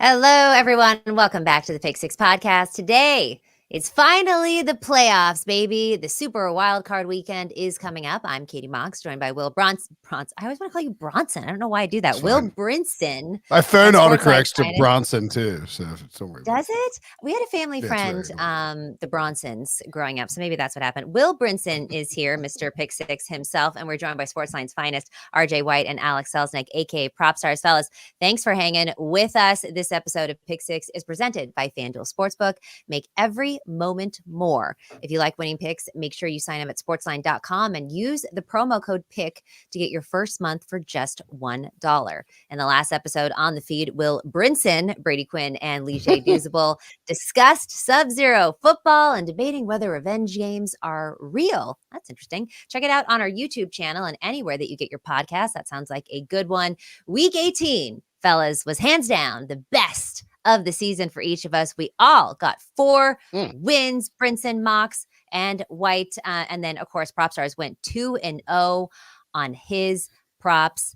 Hello, everyone. Welcome back to the Pick Six podcast. Today, it's finally the playoffs, baby. The Super Wildcard Weekend is coming up. I'm Katie Mox, joined by Will Bronson. I always want to call you Bronson. I don't know why I do that. Will Brinson. My phone autocorrects to Bronson too, so don't worry. Does it? We had a family friend, the Bronsons, growing up, so maybe that's what happened. Will Brinson is here, Mr. Pick Six himself, and we're joined by Sportsline's finest, RJ White and Alex Selelnick, aka Propstarz. Fellas, thanks for hanging with us. This episode of Pick Six is presented by FanDuel Sportsbook. Make every moment more. If you like winning picks, make sure you sign up at sportsline.com and use the promo code PICK to get your first month for just $1. In the last episode on the feed, Will Brinson, Brady Quinn, and Lee J. Duzable discussed Sub-Zero football and debating whether revenge games are real. That's interesting. Check it out on our YouTube channel and anywhere that you get your podcast. That sounds like a good one. Week 18, fellas, was hands down the best of the season for each of us. We all got 4 wins, Brinson, Mox, and White. And then, of course, Propstars went 2-0 on his props.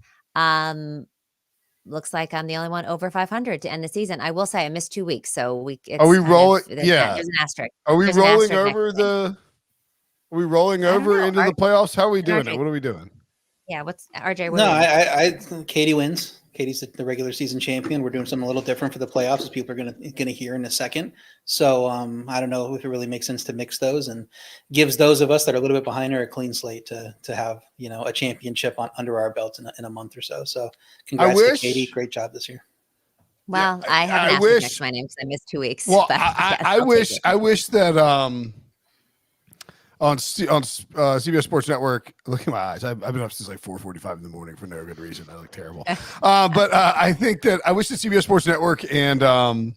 Looks like I'm the only one over 500 to end the season. I will say I missed 2 weeks, so are we rolling? Yeah, there's an asterisk. Are we rolling over the? Are we rolling over into the playoffs? How are we doing it? What are we doing? Yeah, what's RJ? No, I Katie wins. Katie's the regular season champion. We're doing something a little different for the playoffs, as people are gonna hear in a second. So I don't know if it really makes sense to mix those, and gives those of us that are a little bit behind her a clean slate to have a championship under our belts in a month or so. So congrats to Katie. Great job this year. Well, yeah, I have an asterisk next to my name because I missed 2 weeks. Well, I wish that on CBS Sports Network, look at my eyes. I've been up since like 4:45 in the morning for no good reason. I look terrible. But I think that I wish the CBS Sports Network and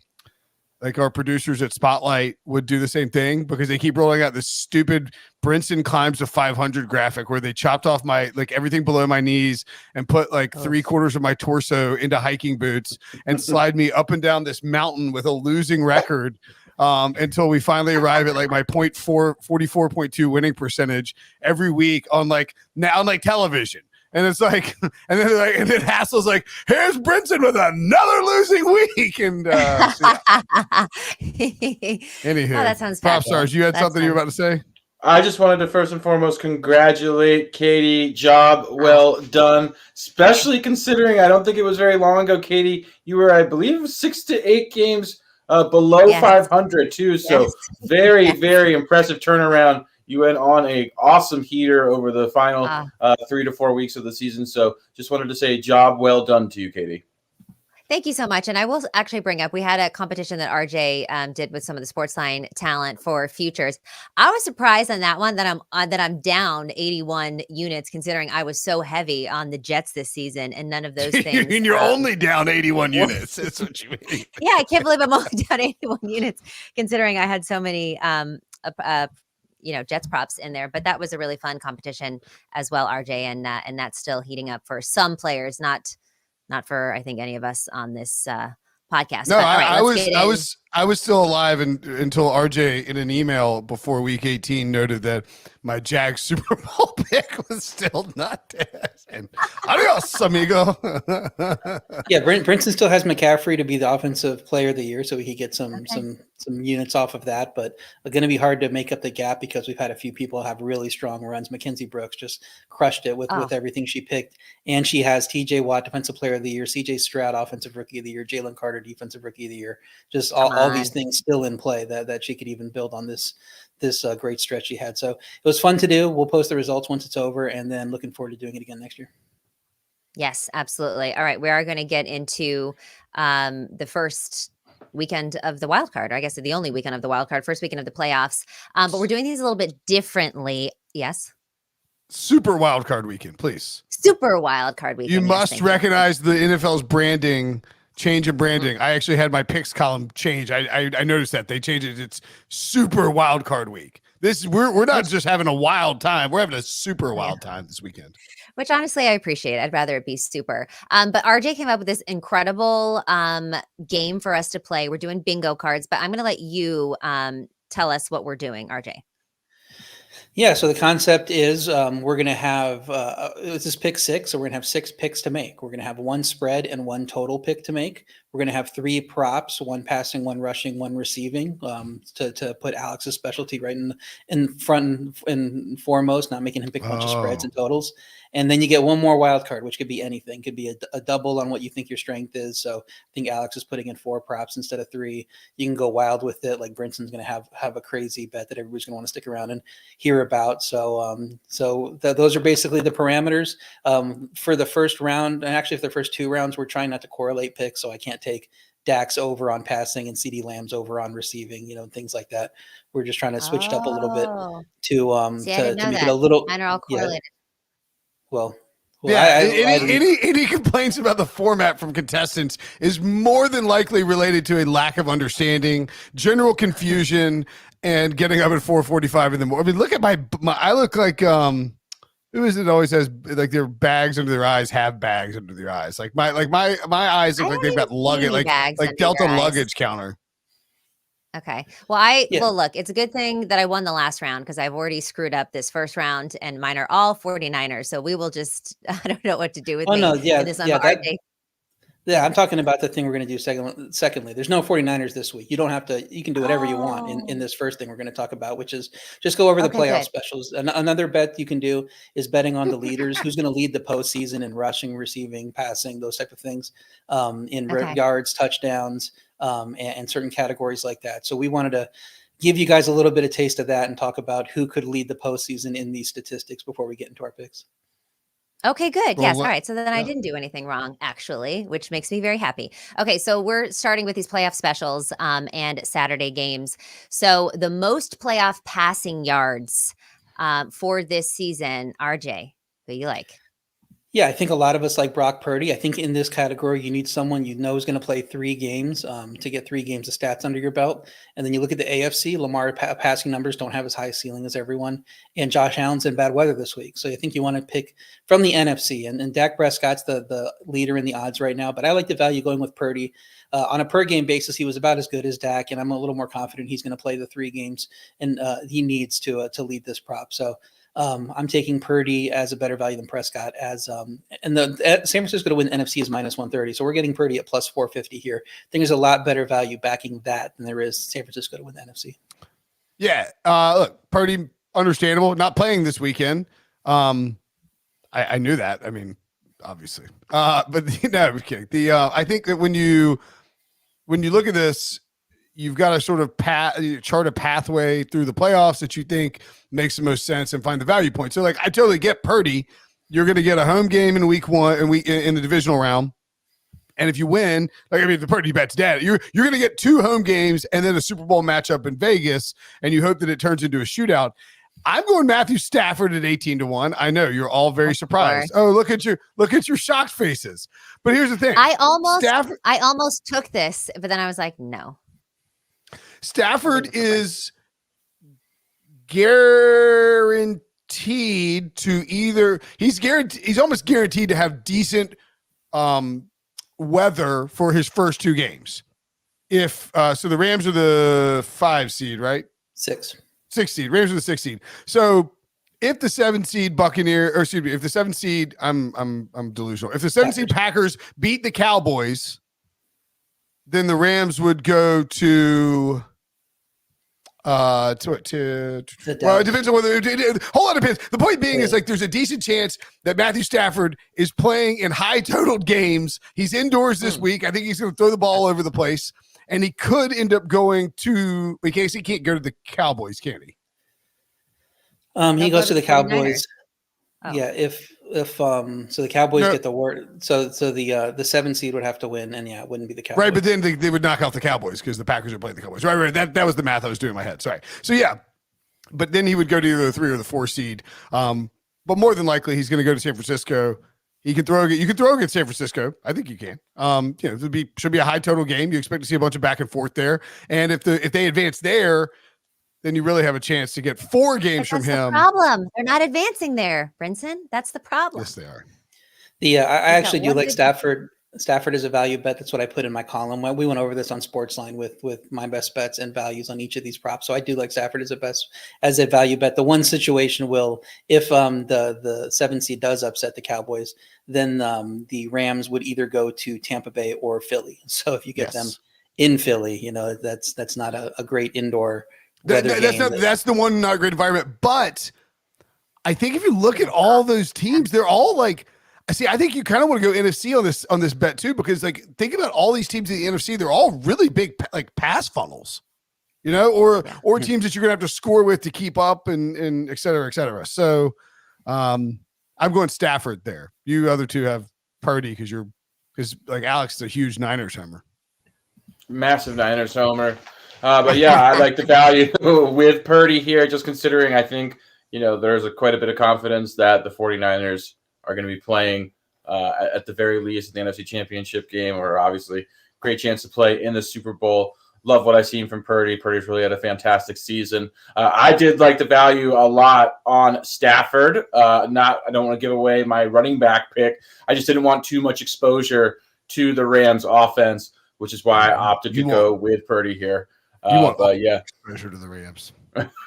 like our producers at Spotlight would do the same thing, because they keep rolling out this stupid Brinson climbs to 500 graphic where they chopped off my everything below my knees and put 3/4 of my torso into hiking boots and slide me up and down this mountain with a losing record. Until we finally arrive at my 44.2 winning percentage every week on television. And it's and then Hassel's like, here's Brinson with another losing week. And anywho, that sounds Propstars, you had something you were about to say? I just wanted to first and foremost congratulate Katie. Job well done, especially considering I don't think it was very long ago, Katie, you were, I believe, 6 to 8 games below 500 too. So very, very impressive turnaround. You went on a awesome heater over the final 3 to 4 weeks of the season. So just wanted to say job well done to you, Katie. Thank you so much. And I will actually bring up, we had a competition that RJ did with some of the Sportsline talent for futures. I was surprised on that one that I'm down 81 units, considering I was so heavy on the Jets this season, and none of those things. And you're only down 81 units. That's what you mean. Yeah, I can't believe I'm only down 81 units, considering I had so many Jets props in there. But that was a really fun competition as well, RJ, and that's still heating up for some players, not for, I think, any of us on this podcast. No, I was still alive until RJ in an email before week 18 noted that my Jags Super Bowl pick was still not dead. And adios, amigo. Yeah, Brinson still has McCaffrey to be the offensive player of the year, so we could get some units off of that. But it's going to be hard to make up the gap because we've had a few people have really strong runs. Mackenzie Brooks just crushed it with everything she picked. And she has TJ Watt, defensive player of the year, CJ Stroud, offensive rookie of the year, Jalen Carter, defensive rookie of the year. Just all these things still in play that she could even build on this great stretch she had. So it was fun to do. We'll post the results once it's over, and then looking forward to doing it again next year. Yes, absolutely. All right. We are going to get into the first weekend of the wild card, or I guess the only weekend of the wild card, first weekend of the playoffs. But we're doing these a little bit differently. Yes. Super wild card weekend, please. Super wild card weekend. You must recognize the NFL's change of branding. I actually had my picks column change. I noticed that they changed it. It's super wild card week. We're not just having a wild time. We're having a super wild time this weekend. Which honestly I appreciate. I'd rather it be super. But RJ came up with this incredible game for us to play. We're doing bingo cards, but I'm going to let you tell us what we're doing, RJ. Yeah, so the concept is we're going to have this is pick 6, so we're going to have 6 picks to make. We're going to have one spread and one total pick to make. We're going to have 3 props, 1 passing, 1 rushing, 1 receiving, to put Alex's specialty right in front and foremost, not making him pick a bunch of spreads and totals. And then you get 1 more wild card, which could be anything. Could be a double on what you think your strength is. So I think Alex is putting in 4 props instead of 3. You can go wild with it. Like Brinson's going to have a crazy bet that everybody's going to want to stick around and hear about. So those are basically the parameters for the first round. And actually, for the first 2 rounds, we're trying not to correlate picks, so I can't take Dak's over on passing and CeeDee Lamb's over on receiving, things like that. We're just trying to switch it up a little bit to make it a little. Mine are all correlated. Well, yeah. Any complaints about the format from contestants is more than likely related to a lack of understanding, general confusion, and getting up at 4:45 in the morning. I mean, look at my I look like who is it always has like their bags under their eyes have bags under their eyes. Like my eyes look like they've got luggage, like Delta luggage counter. Okay. Well, look, it's a good thing that I won the last round because I've already screwed up this first round, and mine are all 49ers. So we will just, I don't know what to do with Yeah, I'm talking about the thing we're going to do secondly. There's no 49ers this week. You don't have to, you can do whatever you want in this first thing we're going to talk about, which is just go over the playoff specials. Another bet you can do is betting on the leaders, who's going to lead the postseason in rushing, receiving, passing, those type of things, in yards, touchdowns, and certain categories like that. So we wanted to give you guys a little bit of taste of that and talk about who could lead the postseason in these statistics before we get into our picks. Okay, good. Yes. All right. So then I didn't do anything wrong, actually, which makes me very happy. Okay. So we're starting with these playoff specials and Saturday games. So the most playoff passing yards for this season, RJ, who you like? Yeah, I think a lot of us like Brock Purdy. I think in this category, you need someone you know is going to play 3 games to get 3 games of stats under your belt. And then you look at the AFC, Lamar passing numbers don't have as high a ceiling as everyone. And Josh Allen's in bad weather this week. So I think you want to pick from the NFC. And Dak Prescott's the leader in the odds right now. But I like the value going with Purdy. On a per game basis, he was about as good as Dak. And I'm a little more confident he's going to play the 3 games. And he needs to lead this prop. So I'm taking Purdy as a better value than Prescott and San Francisco to win the NFC is -130. So we're getting Purdy at +450 here. I think there's a lot better value backing that than there is San Francisco to win the NFC. Yeah. Look, Purdy, understandable, not playing this weekend. I knew that. I mean, obviously, but no, I'm kidding. I think that when you look at this, you've got to sort of chart a pathway through the playoffs that you think makes the most sense and find the value point. So, like, I totally get Purdy. You're going to get a home game in week 1 and in the divisional round. And if you win, like, I mean, the Purdy bet's dead. You're going to get 2 home games and then a Super Bowl matchup in Vegas, and you hope that it turns into a shootout. I'm going Matthew Stafford at 18-1. I know you're all very surprised. Oh, look at your shocked faces. But here's the thing. I almost took this, but then I was like, no. Stafford is guaranteed to he's almost guaranteed to have decent weather for his first 2 games. If so the Rams are the 5 seed, right? 6 seed. Rams are the 6 seed. So if the 7 seed if the 7 seed, I'm delusional. If the 7 seed Packers beat the Cowboys, then the Rams would go to well, it depends on whether whole lot depends. The point being is, like, there's a decent chance that Matthew Stafford is playing in high totaled games. He's indoors this week. I think he's going to throw the ball all over the place, and he could end up going to. In case he can't go to the Cowboys, can he? He goes to the Cowboys. Oh. Yeah, if so the Cowboys get the word. So the 7 seed would have to win, and it wouldn't be the Cowboys. Right, but then they would knock out the Cowboys because the Packers are playing the Cowboys. Right. That was the math I was doing in my head. Sorry. So yeah, but then he would go to either the 3 or the 4 seed. But more than likely he's going to go to San Francisco. You can throw against San Francisco. I think you can. It should be a high total game. You expect to see a bunch of back and forth there, and if they advance there, then you really have a chance to get 4 games from him. The problem. They're not advancing there, Brinson. That's the problem. Yes, they are. I actually do like Stafford Stafford is a value bet. That's what I put in my column. We went over this on Sportsline with my best bets and values on each of these props. So I do like Stafford as a value bet. The one situation if the 7 seed does upset the Cowboys, then the Rams would either go to Tampa Bay or Philly. So if you get them in Philly, that's not a great indoor weather game. That's the one not great environment. But I think if you look at all those teams, they're all like. See, I think you kind of want to go NFC on this bet too, because like think about all these teams in the NFC, they're all really big like pass funnels, or teams that you're gonna have to score with to keep up and et cetera, et cetera. So I'm going Stafford there. You other two have Purdy because like Alex is a huge Niners homer. Massive Niners homer. But yeah, I like the value with Purdy here, just considering I think, there's quite a bit of confidence that the 49ers are going to be playing at the very least the NFC Championship game, or obviously great chance to play in the Super Bowl. Love what I've seen from Purdy. Purdy's really had a fantastic season. I did like the value a lot on Stafford. I don't want to give away my running back pick. I just didn't want too much exposure to the Rams offense, which is why I opted to go with Purdy here. But yeah, exposure to the Rams.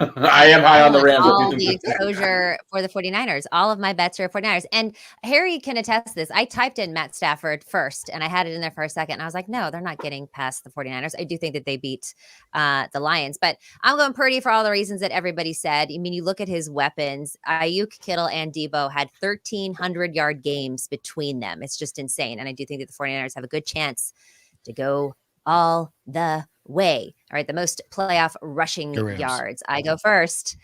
I am high on the Rams. All the exposure for the 49ers. All of my bets are 49ers. And Harry can attest to this. I typed in Matt Stafford first, and I had it in there for a second. And I was like, no, they're not getting past the 49ers. I do think that they beat the Lions. But I'm going Purdy for all the reasons that everybody said. I mean, you look at his weapons. Ayuk, Kittle, and Debo had 1,300-yard games between them. It's just insane. And I do think that the 49ers have a good chance to go all the way. All right, the most playoff rushing yards. I go first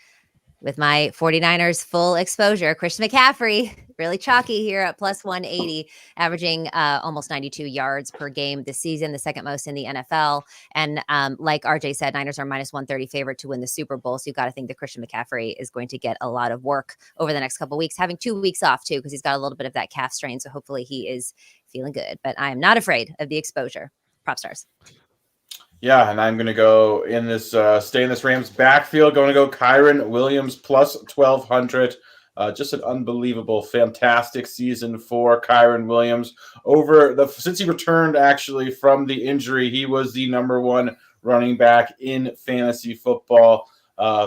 with my 49ers full exposure. Christian McCaffrey, really chalky here at plus 180, averaging almost 92 yards per game this season, the second most in the NFL. And like RJ said, Niners are minus 130 favorite to win the Super Bowl. So you've got to think that Christian McCaffrey is going to get a lot of work over the next couple of weeks, having 2 weeks off too, because he's got a little bit of that calf strain. So hopefully he is feeling good. But I am not afraid of the exposure. Propstarz. Yeah, and I'm going to go in this, stay in this Rams backfield. Going to go Kyren Williams plus 1,200. Just an unbelievable, fantastic season for Kyren Williams. Since he returned actually from the injury, he was the number one running back in fantasy football.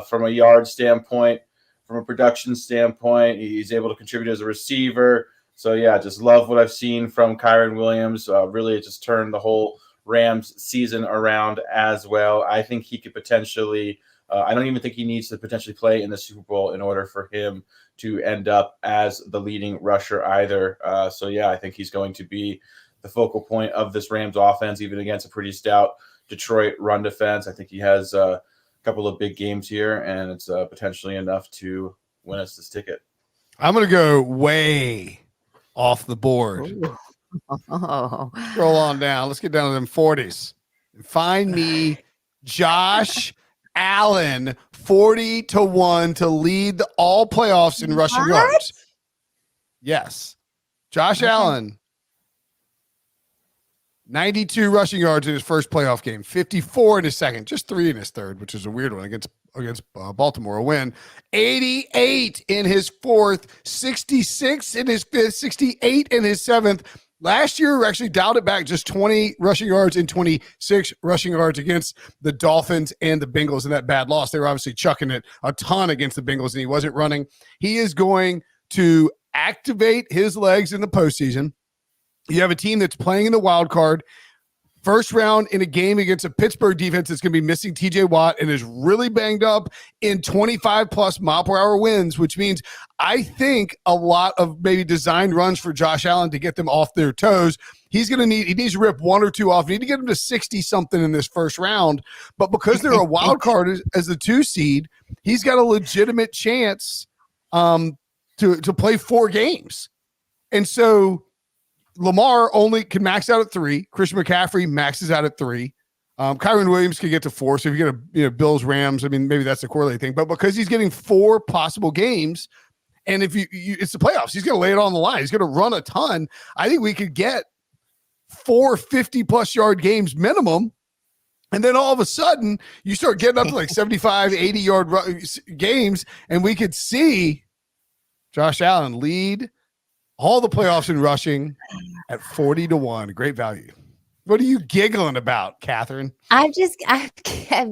From a yard standpoint, from a production standpoint, he's able to contribute as a receiver. So yeah, just love what I've seen from Kyren Williams. Really, it just turned the whole Rams season around as well. I think he could potentially, I don't even think he needs to potentially play in the Super Bowl in order for him to end up as the leading rusher either. So yeah, I think he's going to be the focal point of this Rams offense, even against a pretty stout Detroit run defense. I think he has a couple of big games here, and it's potentially enough to win us this ticket. I'm going to go way off the board. Ooh. Oh. Scroll on down. Let's get down to them 40s. Find me Josh Allen 40-1 to lead the all playoffs in rushing yards. Yes. Josh Allen, 92 rushing yards in his first playoff game, 54 in his second, just 3 in his third, which is a weird one against Baltimore, a win. 88 in his fourth, 66 in his fifth, 68 in his seventh. Last year, we actually dialed it back, just 20 rushing yards and 26 rushing yards against the Dolphins and the Bengals in that bad loss. They were obviously chucking it a ton against the Bengals, and he wasn't running. He is going to activate his legs in the postseason. You have a team that's playing in the wild card. First round in a game against a Pittsburgh defense that's going to be missing TJ Watt and is really banged up in 25-plus mile-per-hour winds, which means I think a lot of maybe designed runs for Josh Allen to get them off their toes. He needs to rip 1 or 2 off. You need to get him to 60-something in this first round. But because they're a wild card as the 2 seed, he's got a legitimate chance to play 4 games. And so Lamar only can max out at 3. Christian McCaffrey maxes out at 3. Kyren Williams can get to 4. So if you get a Bills, Rams, I mean, maybe that's a correlated thing. But because he's getting 4 possible games, and if it's the playoffs, he's going to lay it on the line. He's going to run a ton. I think we could get 4 50-plus yard games minimum. And then all of a sudden, you start getting up to like 75, 80-yard games, and we could see Josh Allen lead all the playoffs in rushing at 40-1. Great value. What are you giggling about, Catherine? I'm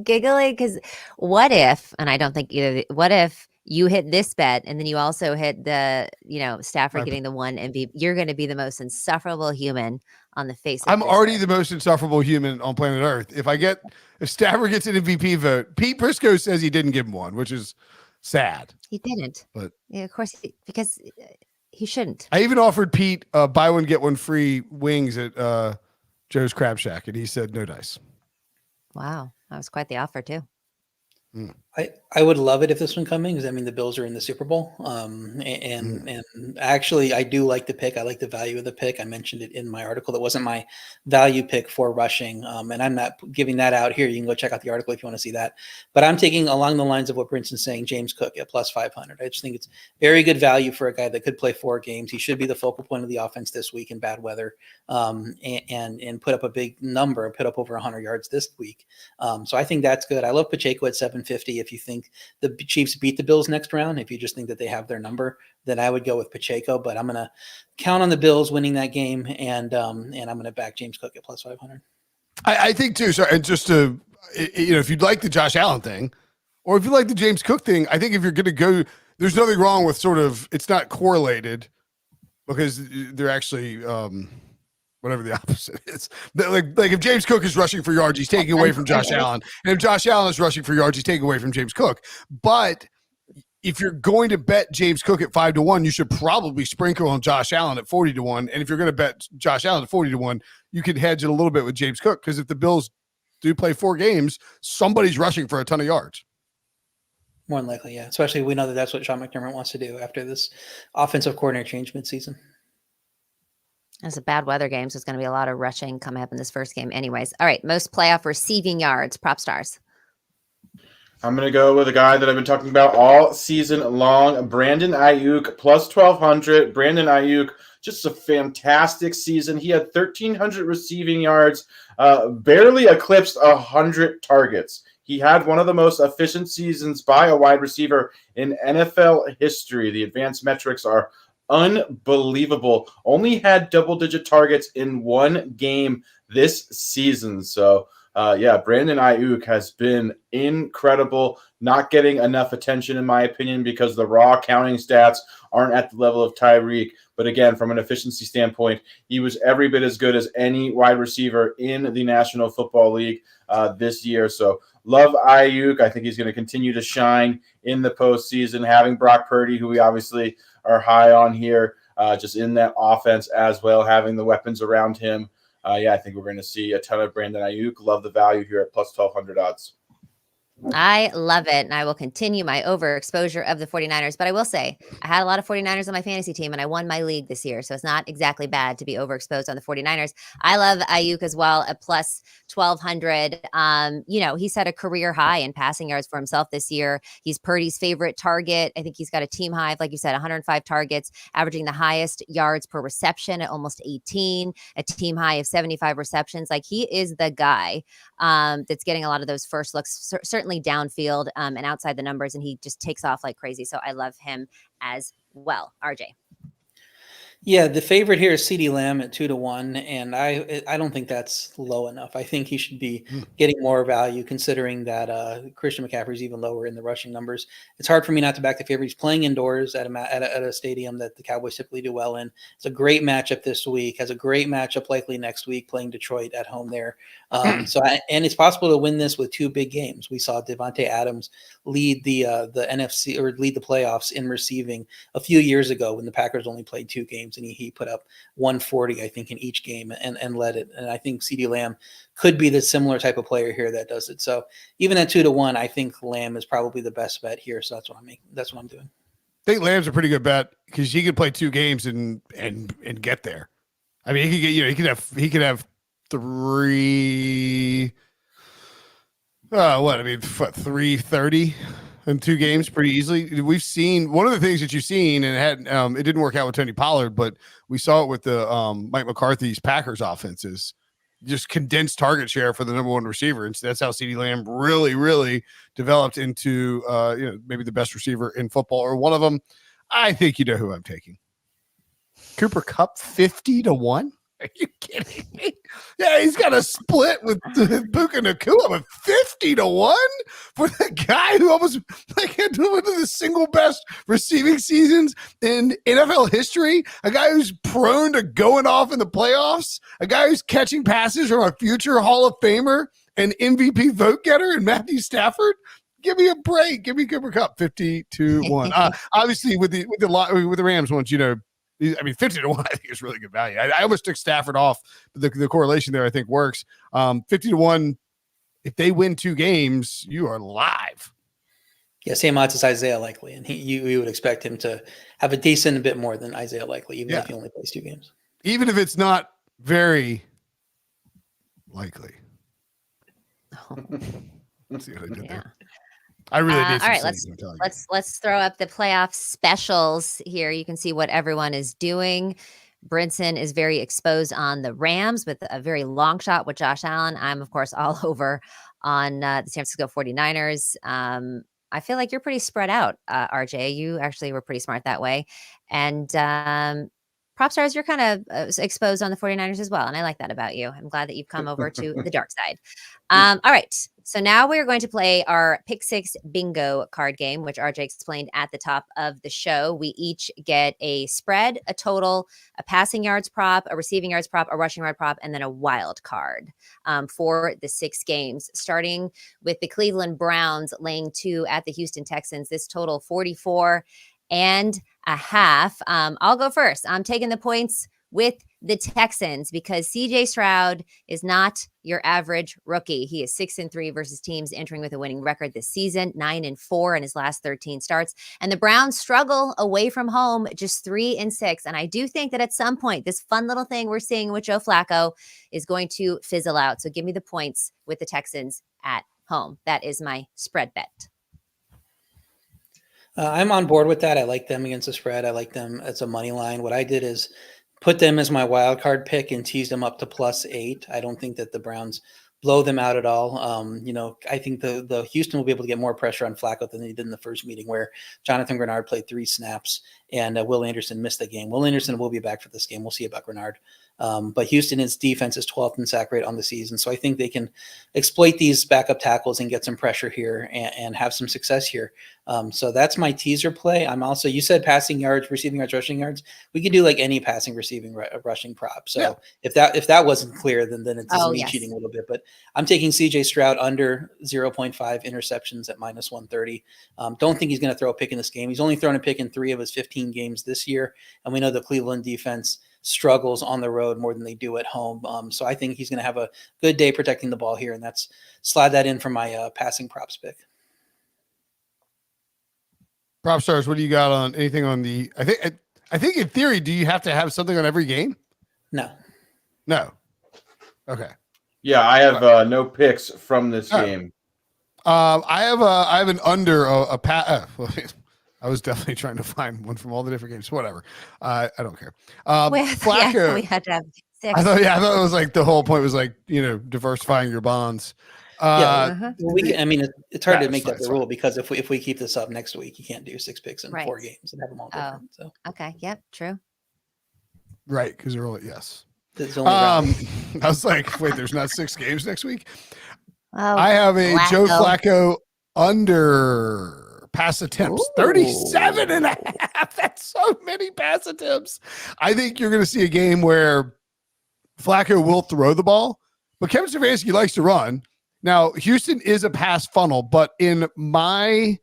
giggling because what if, and I don't think what if you hit this bet and then you also hit the, Stafford getting the one MVP? You're going to be the most insufferable human on the face of I'm this already earth. the most insufferable human on planet Earth. If Stafford gets an MVP vote, Pete Prisco says he didn't give him one, which is sad. He didn't. But yeah, of course, because he shouldn't. I even offered Pete buy one, get one free wings at Joe's Crab Shack, and he said no dice. Wow. That was quite the offer too. I would love it if this one coming, because I mean the Bills are in the Super Bowl, and actually I do like the pick. I like the value of the pick. I mentioned it in my article. That wasn't my value pick for rushing, and I'm not giving that out here. You can go check out the article if you want to see that. But I'm taking along the lines of what Brinson's saying. James Cook at plus 500. I just think it's very good value for a guy that could play 4 games. He should be the focal point of the offense this week in bad weather, and put up a big number, put up over 100 yards this week. So I think that's good. I love Pacheco at 750. If you think the Chiefs beat the Bills next round, if you just think that they have their number, then I would go with Pacheco. But I'm going to count on the Bills winning that game, and I'm going to back James Cook at plus 500. I think too. So, and just to, if you'd like the Josh Allen thing, or if you like the James Cook thing, I think if you're going to go, there's nothing wrong with it's not correlated, because they're actually whatever the opposite is. Like if James Cook is rushing for yards, he's taking away from Josh Allen. And if Josh Allen is rushing for yards, he's taking away from James Cook. But if you're going to bet James Cook at 5-1, you should probably sprinkle on Josh Allen at 40-1. And if you're going to bet Josh Allen at 40-1, you could hedge it a little bit with James Cook, because if the Bills do play 4 games, somebody's rushing for a ton of yards. More than likely, yeah. Especially we know that that's what Sean McDermott wants to do after this offensive coordinator change midseason. It's a bad weather game, so it's going to be a lot of rushing coming up in this first game anyways. All right, most playoff receiving yards, Propstarz. I'm going to go with a guy that I've been talking about all season long, Brandon Ayuk, plus 1,200. Brandon Ayuk, just a fantastic season. He had 1,300 receiving yards, barely eclipsed 100 targets. He had one of the most efficient seasons by a wide receiver in NFL history. The advanced metrics are unbelievable. Only had double-digit targets in 1 game this season. So, Brandon Ayuk has been incredible, not getting enough attention, in my opinion, because the raw counting stats aren't at the level of Tyreek. But again, from an efficiency standpoint, he was every bit as good as any wide receiver in the National Football League this year. So love Ayuk. I think he's going to continue to shine in the postseason, having Brock Purdy, who we obviously are high on here, just in that offense as well, having the weapons around him. I think we're going to see a ton of Brandon Ayuk. Love the value here at plus 1,200 odds. I love it, and I will continue my overexposure of the 49ers. But I will say, I had a lot of 49ers on my fantasy team, and I won my league this year, so it's not exactly bad to be overexposed on the 49ers. I love Ayuk as well at plus 1,200. He set a career high in passing yards for himself this year. He's Purdy's favorite target. I think he's got a team high of, like you said, 105 targets, averaging the highest yards per reception at almost 18, a team high of 75 receptions. Like, he is the guy that's getting a lot of those first looks, certainly downfield and outside the numbers, and he just takes off like crazy. So I love him as well. RJ. Yeah, the favorite here is CeeDee Lamb at 2-1, and I don't think that's low enough. I think he should be getting more value, considering that Christian McCaffrey's even lower in the rushing numbers. It's hard for me not to back the favorite. He's playing indoors at a stadium that the Cowboys typically do well in. It's a great matchup this week. Has a great matchup likely next week, playing Detroit at home there. And it's possible to win this with 2 big games. We saw Devontae Adams lead the NFC, or lead the playoffs in receiving a few years ago when the Packers only played 2 games. And he put up 140, I think, in each game and led it. And I think CeeDee Lamb could be the similar type of player here that does it. So even at 2-1, I think Lamb is probably the best bet here. So that's what I'm doing. I think Lamb's a pretty good bet, because he could play 2 games and get there. I mean, he could have 3. 330 in 2 games pretty easily. We've seen one of the things that you've seen, and it didn't work out with Tony Pollard, but we saw it with the Mike McCarthy's Packers offenses, just condensed target share for the number 1 receiver. And so that's how CeeDee Lamb really, really developed into maybe the best receiver in football, or one of them. I think you know who I'm taking. Cooper Kupp 50-1. Are you kidding me? Yeah, he's got a split with Puka Nacua, but 50-1 for the guy who almost had one of the single best receiving seasons in NFL history. A guy who's prone to going off in the playoffs. A guy who's catching passes from a future Hall of Famer and MVP vote getter in Matthew Stafford. Give me a break. Give me Cooper Kupp 50-1. Obviously, with the Rams, once 50-1, I think is really good value. I almost took Stafford off, but the correlation there I think works. 50-1, if they win 2 games, you are live. Yeah, same odds as Isaiah Likely, and you would expect him to have a decent bit more than Isaiah Likely, even if he only plays 2 games. Even if it's not very likely. Let's see what I did there. I really need all right, let's throw up the playoff specials here. You can see what everyone is doing. Brinson is very exposed on the Rams with a very long shot with Josh Allen. I'm, of course, all over on the San Francisco 49ers. I feel like you're pretty spread out, RJ. You actually were pretty smart that way. And Propstarz, you're kind of exposed on the 49ers as well. And I like that about you. I'm glad that you've come over to the dark side. All right. So now we're going to play our Pick Six Bingo card game, which RJ explained at the top of the show. We each get a spread, a total, a passing yards prop, a receiving yards prop, a rushing yard prop, and then a wild card for the 6 games, starting with the Cleveland Browns laying 2 at the Houston Texans. This total 44.5. I'll go first. I'm taking the points with the Texans because CJ Stroud is not your average rookie. He is 6-3 versus teams entering with a winning record this season, 9-4 in his last 13 starts. And the Browns struggle away from home, just 3-6. And I do think that at some point, this fun little thing we're seeing with Joe Flacco is going to fizzle out. So give me the points with the Texans at home. That is my spread bet. I'm on board with that. I like them against the spread. I like them as a money line. What I did is put them as my wild card pick and teased them up to +8. I don't think that the Browns blow them out at all. I think the Houston will be able to get more pressure on Flacco than they did in the first meeting, where Jonathan Grenard played 3 snaps and Will Anderson missed the game. Will Anderson will be back for this game. We'll see about Grenard. But Houston's defense is 12th in sack rate on the season. So I think they can exploit these backup tackles and get some pressure here and have some success here. So that's my teaser play. I'm also, you said passing yards, receiving yards, rushing yards. We could do like any passing, receiving, rushing prop. So if that wasn't clear, then it's me cheating a little bit. But I'm taking CJ Stroud under 0.5 interceptions at -130. Don't think he's going to throw a pick in this game. He's only thrown a pick in 3 of his 15 games this year. And we know the Cleveland defense struggles on the road more than they do at home. So I think he's going to have a good day protecting the ball here. And slide that in for my passing props pick. Propstarz, what do you got on anything on the, I think in theory, do you have to have something on every game? No. Okay. Yeah, I have no picks from this game. I have an under I was definitely trying to find one from all the different games. Whatever. I don't care. Flacco. We had to have 6. I thought it was like the whole point was like, diversifying your bonds. It's hard to make that the rule because if we keep this up next week, you can't do 6 picks in 4 games and have them all different. So okay, yep, true. Right, because they're only There's only I was like, wait, there's not 6 games next week. I have a Joe Flacco under pass attempts, 37.5. That's so many pass attempts. I think you're going to see a game where Flacco will throw the ball, but Kevin Stefanski likes to run. Now, Houston is a pass funnel, but in my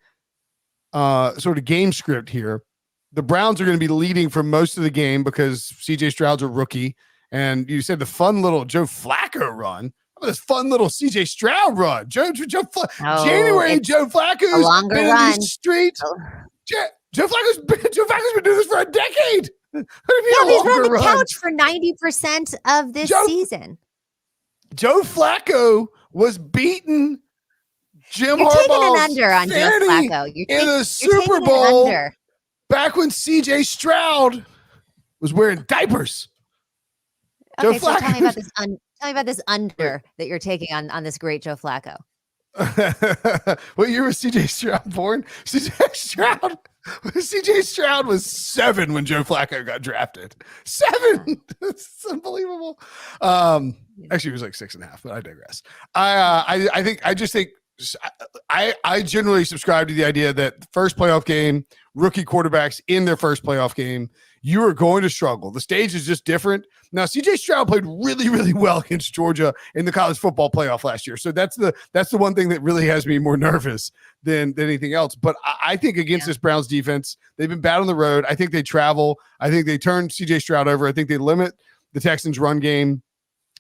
sort of game script here, the Browns are going to be leading for most of the game because CJ Stroud's a rookie. And you said the fun little Joe Flacco run. This fun little CJ Stroud run. Joe Flacco's a longer been run. in the street. Joe Flacco's been doing this for a decade. He's been on the couch for 90% of this season. Joe Flacco was beating Jim Harbaugh's taking an under on Joe Flacco. In the Super Bowl back when CJ Stroud was wearing diapers. Okay, so tell me about this under that you're taking on this great Joe Flacco. What year was CJ Stroud born? CJ Stroud was 7 when Joe Flacco got drafted. 7. That's unbelievable. Actually, it was like 6.5, but I digress. I generally subscribe to the idea that the first playoff game, rookie quarterbacks in their first playoff game, you are going to struggle. The stage is just different. Now, CJ Stroud played really, really well against Georgia in the college football playoff last year. So that's the one thing that really has me more nervous than anything else. But I think against this Browns defense, they've been bad on the road. I think they travel. I think they turn CJ Stroud over. I think they limit the Texans' run game,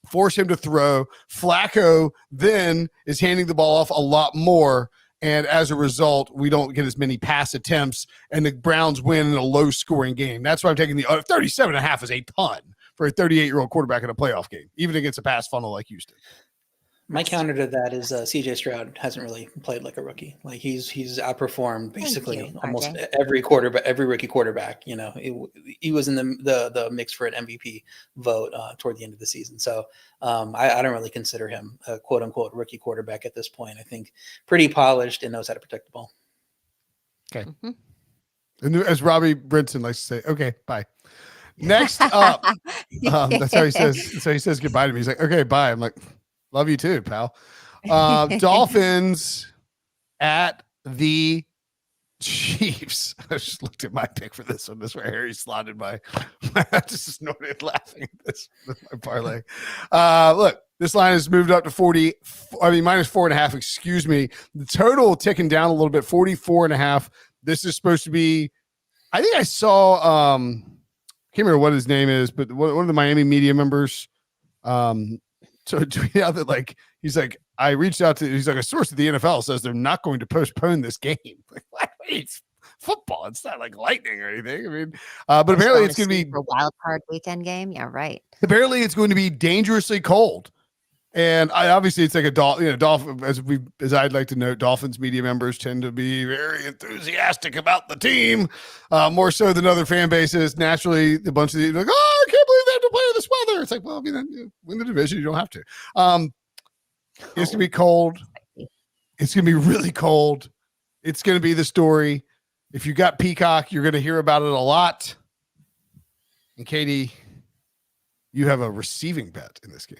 force him to throw. Flacco then is handing the ball off a lot more. And as a result, we don't get as many pass attempts, and the Browns win in a low-scoring game. That's why I'm taking the 37.5 is a ton for a 38-year-old quarterback in a playoff game, even against a pass funnel like Houston. My counter to that is CJ Stroud hasn't really played like a rookie. Like he's outperformed basically almost every rookie quarterback. You know, he was in the mix for an MVP vote toward the end of the season. So I don't really consider him a quote unquote rookie quarterback at this point. I think pretty polished and knows how to protect the ball. Okay. Mm-hmm. And as Robbie Brinson likes to say, okay, bye. Next up, that's how he says. So he says goodbye to me. He's like, okay, bye. I'm like, love you too, pal. Dolphins at the Chiefs. I just looked at my pick for this one. This is where Harry slotted my I just snorted laughing at this with my parlay. Look, this line has moved up to minus 4.5, excuse me. The total ticking down a little bit, 44.5. This is supposed to be, I think I saw can't remember what his name is, but one of the Miami media members so tweet out that he's like, I reached out to, he's like, a source at the NFL says they're not going to postpone this game. Like, what? It's football. It's not like lightning or anything. I mean, but apparently it's going to be a wild card weekend game. Yeah, right. Apparently it's going to be dangerously cold. And obviously it's like Dolphin, as I'd like to note, Dolphins media members tend to be very enthusiastic about the team, more so than other fan bases. Naturally, a bunch of these like, oh, I can't believe they have to play in this weather. It's like, well, I mean, win the division, you don't have to. It's gonna be cold. It's gonna be really cold. It's gonna be the story. If you got Peacock, you're gonna hear about it a lot. And Katie, you have a receiving bet in this game.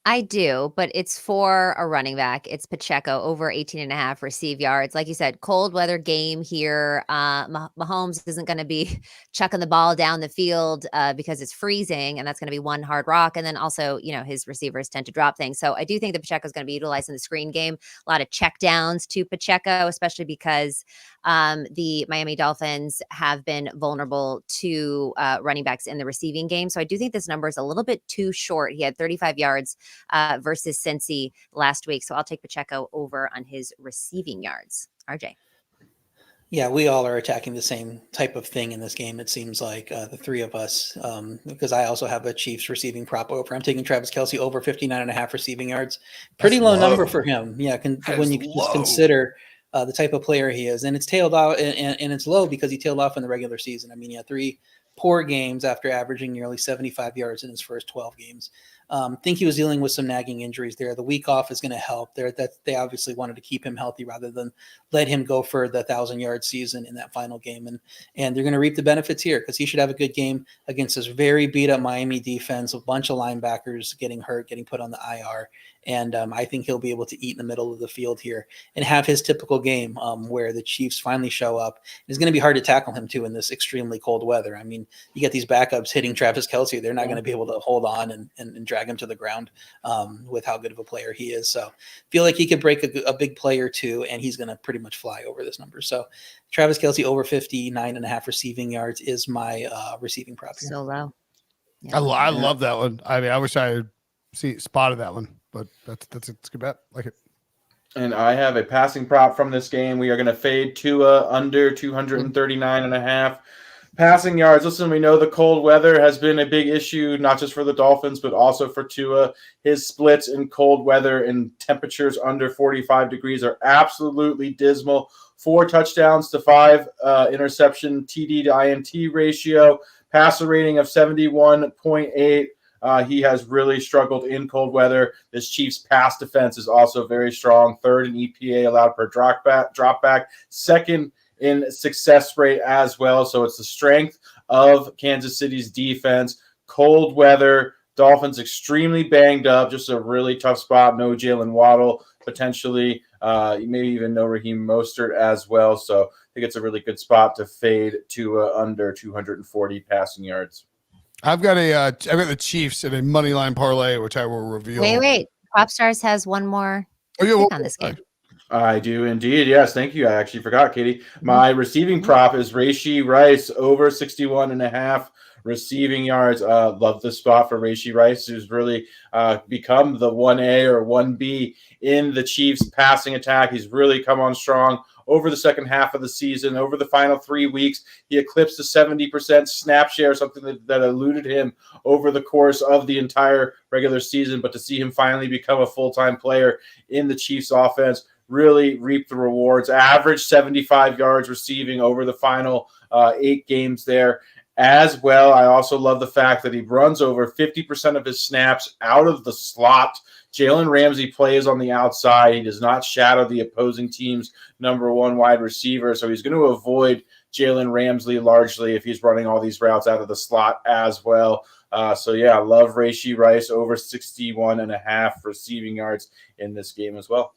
I do, but it's for a running back. It's Pacheco over 18.5 receive yards. Like you said, cold weather game here. Mahomes isn't going to be chucking the ball down the field because it's freezing, and that's going to be one hard rock. And then also, his receivers tend to drop things. So I do think that Pacheco is going to be utilized in the screen game. A lot of check downs to Pacheco, especially because the Miami Dolphins have been vulnerable to running backs in the receiving game. So I do think this number is a little bit too short. He had 35 yards versus Cincy last week. So I'll take Pacheco over on his receiving yards. RJ. Yeah, we all are attacking the same type of thing in this game. It seems like the three of us, because I also have a Chiefs receiving prop over. I'm taking Travis Kelce over 59.5 receiving yards. Pretty low number for him. Yeah, when you just consider the type of player he is. And it's tailed out and it's low because he tailed off in the regular season. I mean, he had 3 poor games after averaging nearly 75 yards in his first 12 games. Think he was dealing with some nagging injuries there. The week off is going to help there. That they obviously wanted to keep him healthy rather than let him go for the 1,000-yard season in that final game. And they're going to reap the benefits here because he should have a good game against this very beat up Miami defense, a bunch of linebackers getting hurt, getting put on the IR. And I think he'll be able to eat in the middle of the field here and have his typical game where the Chiefs finally show up. It's going to be hard to tackle him, too, in this extremely cold weather. I mean, you get these backups hitting Travis Kelce. They're not going to be able to hold on and drag him to the ground with how good of a player he is. So feel like he could break a big play or two, and he's going to pretty much fly over this number. So Travis Kelce over 59.5 receiving yards is my receiving prop here. So low. Yeah. I love that one. I mean, I wish I had spotted that one. But that's a good bet. Like it. And I have a passing prop from this game. We are going to fade Tua under 239.5 passing yards. Listen, we know the cold weather has been a big issue, not just for the Dolphins, but also for Tua. His splits in cold weather and temperatures under 45 degrees are absolutely dismal. 4 touchdowns to 5 interception TD to INT ratio, passer rating of 71.8. He has really struggled in cold weather. This Chiefs pass defense is also very strong. Third in EPA allowed per drop back. Second in success rate as well. So it's the strength of Kansas City's defense. Cold weather. Dolphins extremely banged up. Just a really tough spot. No Jalen Waddle potentially. Maybe even no Raheem Mostert as well. So I think it's a really good spot to fade to under 240 passing yards. I've got the Chiefs in a money line parlay, which I will reveal. Wait. Propstarz has one more on this game. I do indeed. Yes, thank you. I actually forgot, Katie. My receiving prop is Rashee Rice over 61.5 receiving yards. Love the spot for Rashee Rice, who's really become the 1A or 1B in the Chiefs passing attack. He's really come on strong over the second half of the season. Over the final 3 weeks, he eclipsed the 70% snap share, something that eluded him over the course of the entire regular season. But to see him finally become a full-time player in the Chiefs offense, really reap the rewards. Average 75 yards receiving over the final 8 games there. As well, I also love the fact that he runs over 50% of his snaps out of the slot. Jalen Ramsey plays on the outside. He does not shadow the opposing team's number 1 wide receiver, so he's going to avoid Jalen Ramsey largely if he's running all these routes out of the slot as well. I love Rashee Rice over 61.5 receiving yards in this game as well.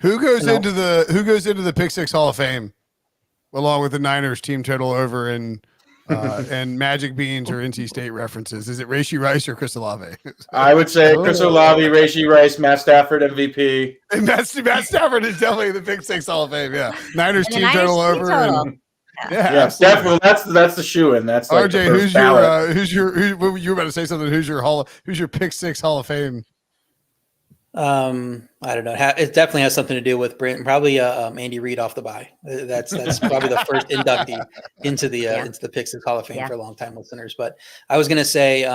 Who goes into the Pick Six Hall of Fame along with the Niners team total over and Magic Beans or NC State references? Is it Rashee Rice or Chris Olave? I would say Chris Olave, Rashee Rice, Matt Stafford MVP. And Matt Stafford is definitely the Pick Six Hall of Fame. Yeah, Niners team total over. Yeah, definitely. That's the shoe in. That's like RJ. Who's your about to say something? Who's your Pick Six Hall of Fame? I don't know. It definitely has something to do with Brinson. Probably Andy Reid off the bye. That's probably the first inductee into the Pick Six Hall of Fame for long-time listeners. But I was going to say,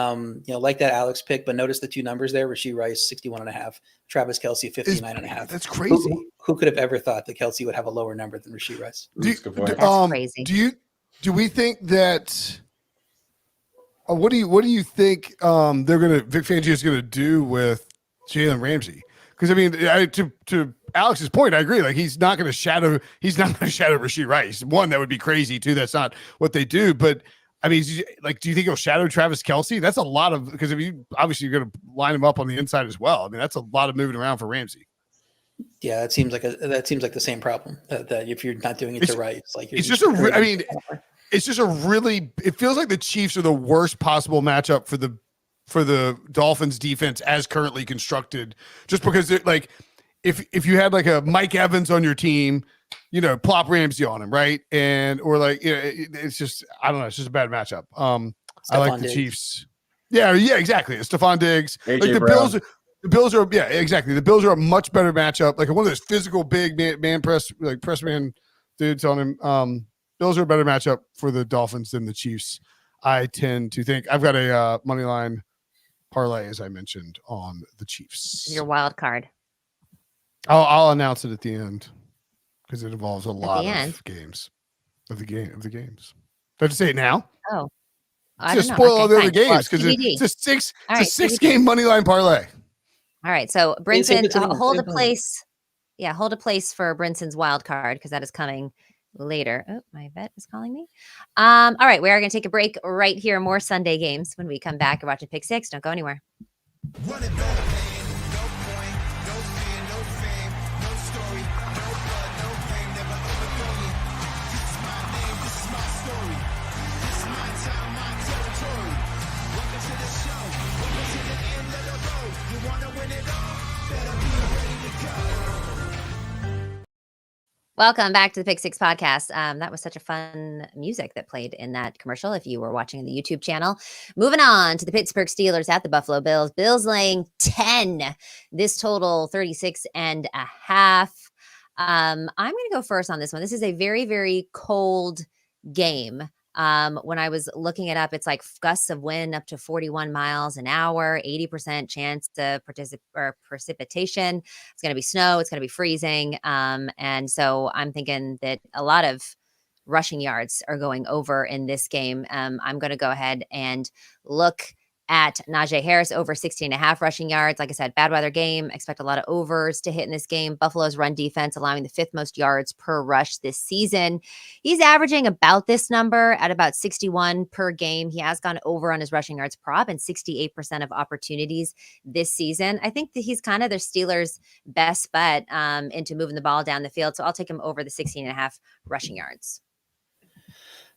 like that Alex pick, but notice the 2 numbers there: Rashee Rice 61.5, Travis Kelce 59.5. That's crazy. Who could have ever thought that Kelce would have a lower number than Rashee Rice? That's crazy. Do we think that? What do you think Vic Fangio is going to do with Jalen Ramsey? Because I mean, to Alex's point, I agree. Like he's not going to shadow Rashee Rice. One, that would be crazy. Two, that's not what they do. But I mean, like, do you think he'll shadow Travis Kelce? That's a lot of, because if you obviously you're going to line him up on the inside as well. I mean, that's a lot of moving around for Ramsey. Yeah, that seems like the same problem. That if you're not doing it right, it's like it feels like the Chiefs are the worst possible matchup for the Dolphins defense as currently constructed, just because like if you had like a Mike Evans on your team, plop Ramsey on him, right? It's just, I don't know, it's just a bad matchup. I like the Chiefs. Yeah, exactly. Stephon Diggs. AJ like the Brown. Bills are exactly. The Bills are a much better matchup. Like one of those physical big man press man dudes on him. Bills are a better matchup for the Dolphins than the Chiefs. I tend to think. I've got a money line parlay, as I mentioned, on the Chiefs. Your wild card. I'll announce it at the end because it involves a lot of games. Of the games. Do I have to say it now? Oh, I don't know. Spoil all the other games because it's a 6-game money line parlay. All right, so Brinson, hold a place. Yeah, hold a place for Brinson's wild card because that is coming later. Oh, my vet is calling me. All right, we are going to take a break right here. More Sunday games when we come back. You're watching Pick Six. Don't go anywhere. Welcome back to the Pick Six podcast. That was such a fun music that played in that commercial if you were watching the YouTube channel. Moving on to the Pittsburgh Steelers at the Buffalo Bills. Bills laying 10. This total 36.5. I'm going to go first on this one. This is a very, very cold game. When I was looking it up, it's like gusts of wind up to 41 miles an hour, 80% chance of precipitation. It's going to be snow. It's going to be freezing. And so I'm thinking that a lot of rushing yards are going over in this game. I'm going to go ahead and look at Najee Harris over 16.5 rushing yards. Like I said, bad weather game. Expect a lot of overs to hit in this game. Buffalo's run defense allowing the 5th most yards per rush this season. He's averaging about this number at about 61 per game. He has gone over on his rushing yards prop and 68% of opportunities this season. I think that he's kind of their Steelers' best bet into moving the ball down the field. So I'll take him over the 16.5 rushing yards.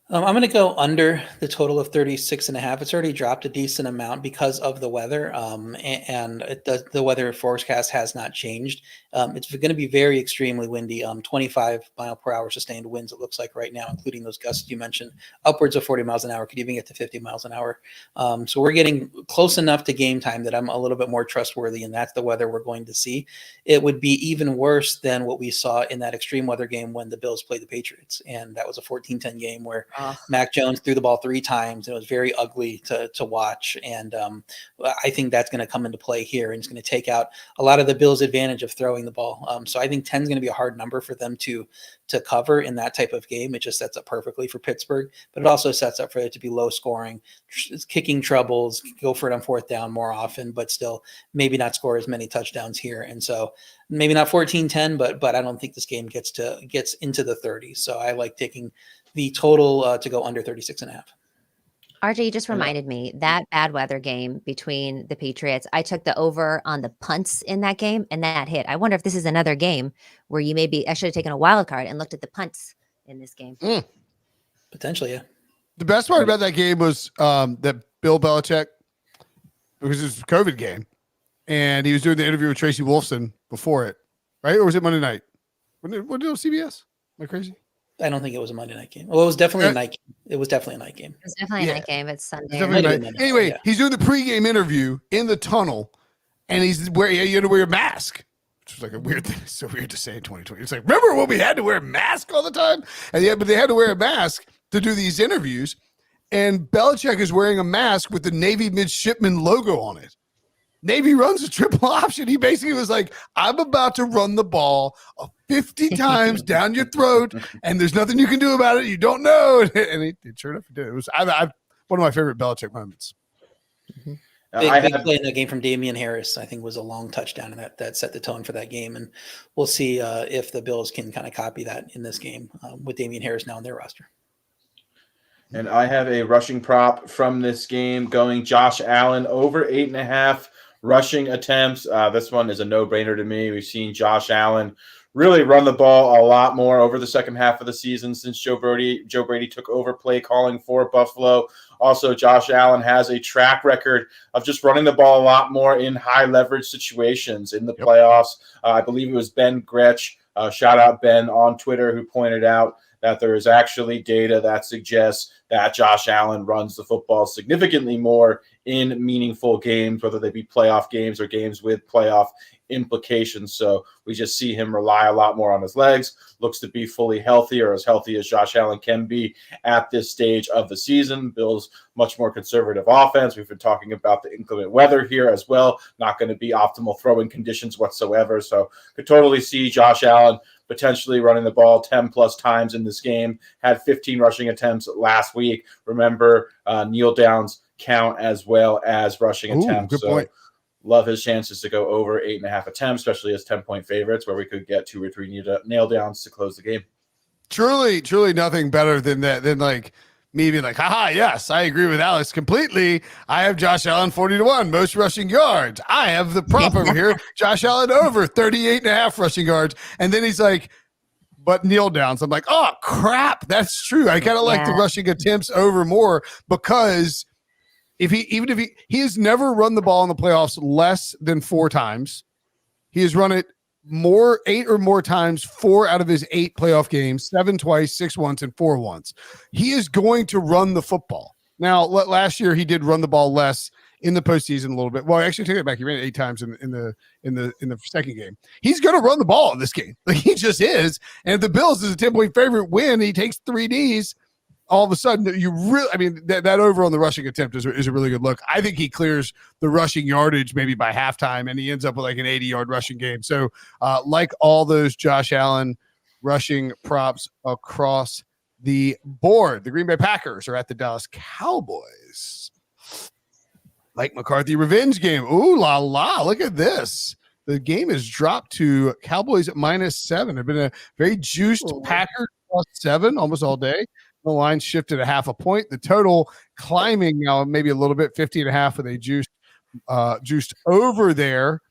I'm going to go under the total of 36.5. It's already dropped a decent amount because of the weather. And the weather forecast has not changed. It's going to be very extremely windy. 25 mile per hour sustained winds, it looks like right now, including those gusts you mentioned, upwards of 40 miles an hour, could even get to 50 miles an hour. So we're getting close enough to game time that I'm a little bit more trustworthy, and that's the weather we're going to see. It would be even worse than what we saw in that extreme weather game when the Bills played the Patriots. And that was a 14-10 game where Mac Jones threw the ball 3 times, and it was very ugly to watch. And I think that's going to come into play here, and it's going to take out a lot of the Bills' advantage of throwing the ball. So I think 10 is going to be a hard number for them to cover in that type of game. It just sets up perfectly for Pittsburgh, but it also sets up for it to be low scoring, kicking troubles, go for it on 4th down more often, but still maybe not score as many touchdowns here. And so maybe not 14-10, but I don't think this game gets into the 30s. So I like taking the total to go under 36.5. RJ, you just reminded me that bad weather game between the Patriots. I took the over on the punts in that game, and that hit. I wonder if this is another game where I should have taken a wild card and looked at the punts in this game. Potentially, yeah. The best part about that game was that Bill Belichick, because it was a COVID game, and he was doing the interview with Tracy Wolfson before it, right? Or was it Monday night? What did it was CBS? Am I crazy? I don't think it was a Monday night game. Well, it was definitely a night game. It was definitely a night game. It's definitely a night game. It's Sunday. Anyway, he's doing the pregame interview in the tunnel, and you had to wear a mask, which was like a weird thing. It's so weird to say in 2020. It's like, remember when we had to wear a mask all the time? But they had to wear a mask to do these interviews, and Belichick is wearing a mask with the Navy midshipman logo on it. Navy runs a triple option. He basically was like, I'm about to run the ball 50 times down your throat, and there's nothing you can do about it. You don't know. And he sure enough, he did. It was one of my favorite Belichick moments. Big play in that game from Damian Harris, I think, was a long touchdown, and that set the tone for that game. And we'll see if the Bills can kind of copy that in this game with Damian Harris now on their roster. And I have a rushing prop from this game going Josh Allen over 8.5 rushing attempts. This one is a no-brainer to me. We've seen Josh Allen really run the ball a lot more over the second half of the season since Joe Brady took over play calling for Buffalo. Also, Josh Allen has a track record of just running the ball a lot more in high leverage situations in the playoffs. I believe it was Ben Gretsch, shout out Ben on Twitter, who pointed out that there is actually data that suggests that Josh Allen runs the football significantly more in meaningful games, whether they be playoff games or games with playoff implications. So we just see him rely a lot more on his legs, looks to be fully healthy, or as healthy as Josh Allen can be at this stage of the season. Bills much more conservative offense. We've been talking about the inclement weather here as well. Not going to be optimal throwing conditions whatsoever. So could totally see Josh Allen potentially running the ball 10 plus times in this game. Had 15 rushing attempts last week. Remember, kneel downs count as well as rushing attempts. Good point. Love his chances to go over 8.5 attempts, especially as 10-point favorites, where we could get 2 or 3 nail downs to close the game. Truly nothing better than that, than like me being like, haha, yes, I agree with Alex completely. I have Josh Allen 40-1, most rushing yards. I have the prop over here, Josh Allen over 38.5 rushing yards. And then he's like, but kneel downs. I'm like, oh, crap, that's true. I kind of like the rushing attempts over more, because even if he has never run the ball in the playoffs less than 4 times. He has run it 8 or more times, 4 out of his 8 playoff games, 7 twice, 6 once, and 4 once. He is going to run the football. Now, last year he did run the ball less in the postseason a little bit. Well, actually, take it back. He ran it 8 times in the second game. He's going to run the ball in this game. Like, he just is. And if the Bills is a 10-point favorite win, he takes 3 Ds. All of a sudden, that over on the rushing attempt is a really good look. I think he clears the rushing yardage maybe by halftime, and he ends up with like an 80-yard rushing game. So, like all those Josh Allen rushing props across the board, the Green Bay Packers are at the Dallas Cowboys. Mike McCarthy revenge game. Ooh la la. Look at this. The game has dropped to Cowboys at -7. It's been a very juiced Packers +7 almost all day. The line shifted a half a point. The total climbing now maybe a little bit, 50.5 with a juiced over there.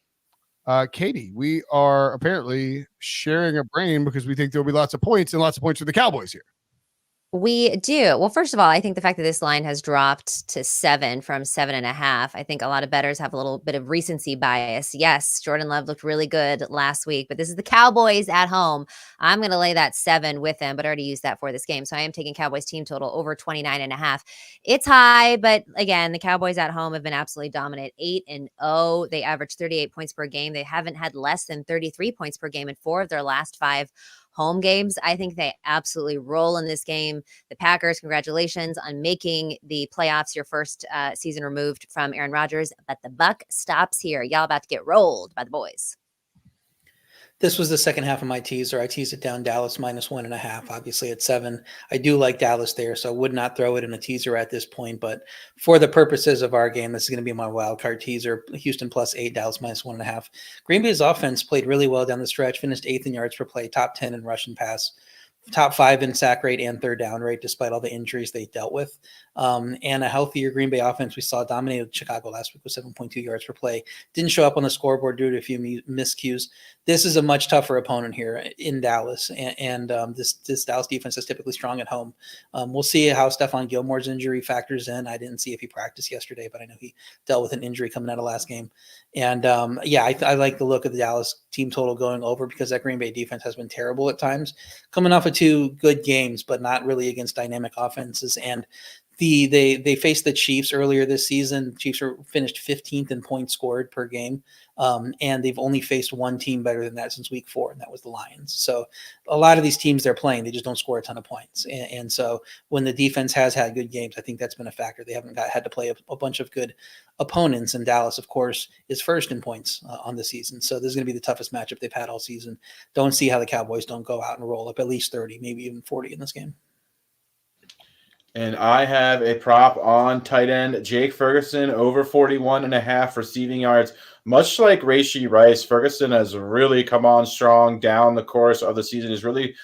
Katie, we are apparently sharing a brain because we think there'll be lots of points for the Cowboys here. We do. Well, first of all, I think the fact that this line has dropped to 7 from 7.5, I think a lot of bettors have a little bit of recency bias. Yes, Jordan Love looked really good last week, but this is the Cowboys at home. I'm going to lay that 7 with them, but I already used that for this game. So I am taking Cowboys team total over 29.5. It's high, but again, the Cowboys at home have been absolutely dominant. 8-0. They average 38 points per game. They haven't had less than 33 points per game in 4 of their last 5 home games. I think they absolutely roll in this game. The Packers, congratulations on making the playoffs, your first season removed from Aaron Rodgers, but the buck stops here. Y'all about to get rolled by the boys. This was the second half of my teaser. I teased it down Dallas -1.5, obviously at 7. I do like Dallas there, so I would not throw it in a teaser at this point. But for the purposes of our game, this is going to be my wild card teaser. Houston +8, Dallas -1.5. Green Bay's offense played really well down the stretch, finished 8th in yards per play, top 10 in rush and pass, top 5 in sack rate and third down rate, despite all the injuries they dealt with. And a healthier Green Bay offense we saw dominated Chicago last week with 7.2 yards per play. Didn't show up on the scoreboard due to a few miscues. This is a much tougher opponent here in Dallas, and this Dallas defense is typically strong at home. We'll see how Stephon Gilmore's injury factors in. I didn't see if he practiced yesterday, but I know he dealt with an injury coming out of last game. And I like the look of the Dallas team total going over because that Green Bay defense has been terrible at times, coming off of 2 good games, but not really against dynamic offenses. And they faced the Chiefs earlier this season. Chiefs finished 15th in points scored per game. And they've only faced one team better than that since week 4, and that was the Lions. So a lot of these teams they're playing, they just don't score a ton of points. And so when the defense has had good games, I think that's been a factor. They haven't had to play a bunch of good opponents. And Dallas, of course, is first in points on the season. So this is going to be the toughest matchup they've had all season. Don't see how the Cowboys don't go out and roll up at least 30, maybe even 40 in this game. And I have a prop on tight end Jake Ferguson over 41.5 receiving yards. Much like Rashee Rice, Ferguson has really come on strong down the course of the season. He's really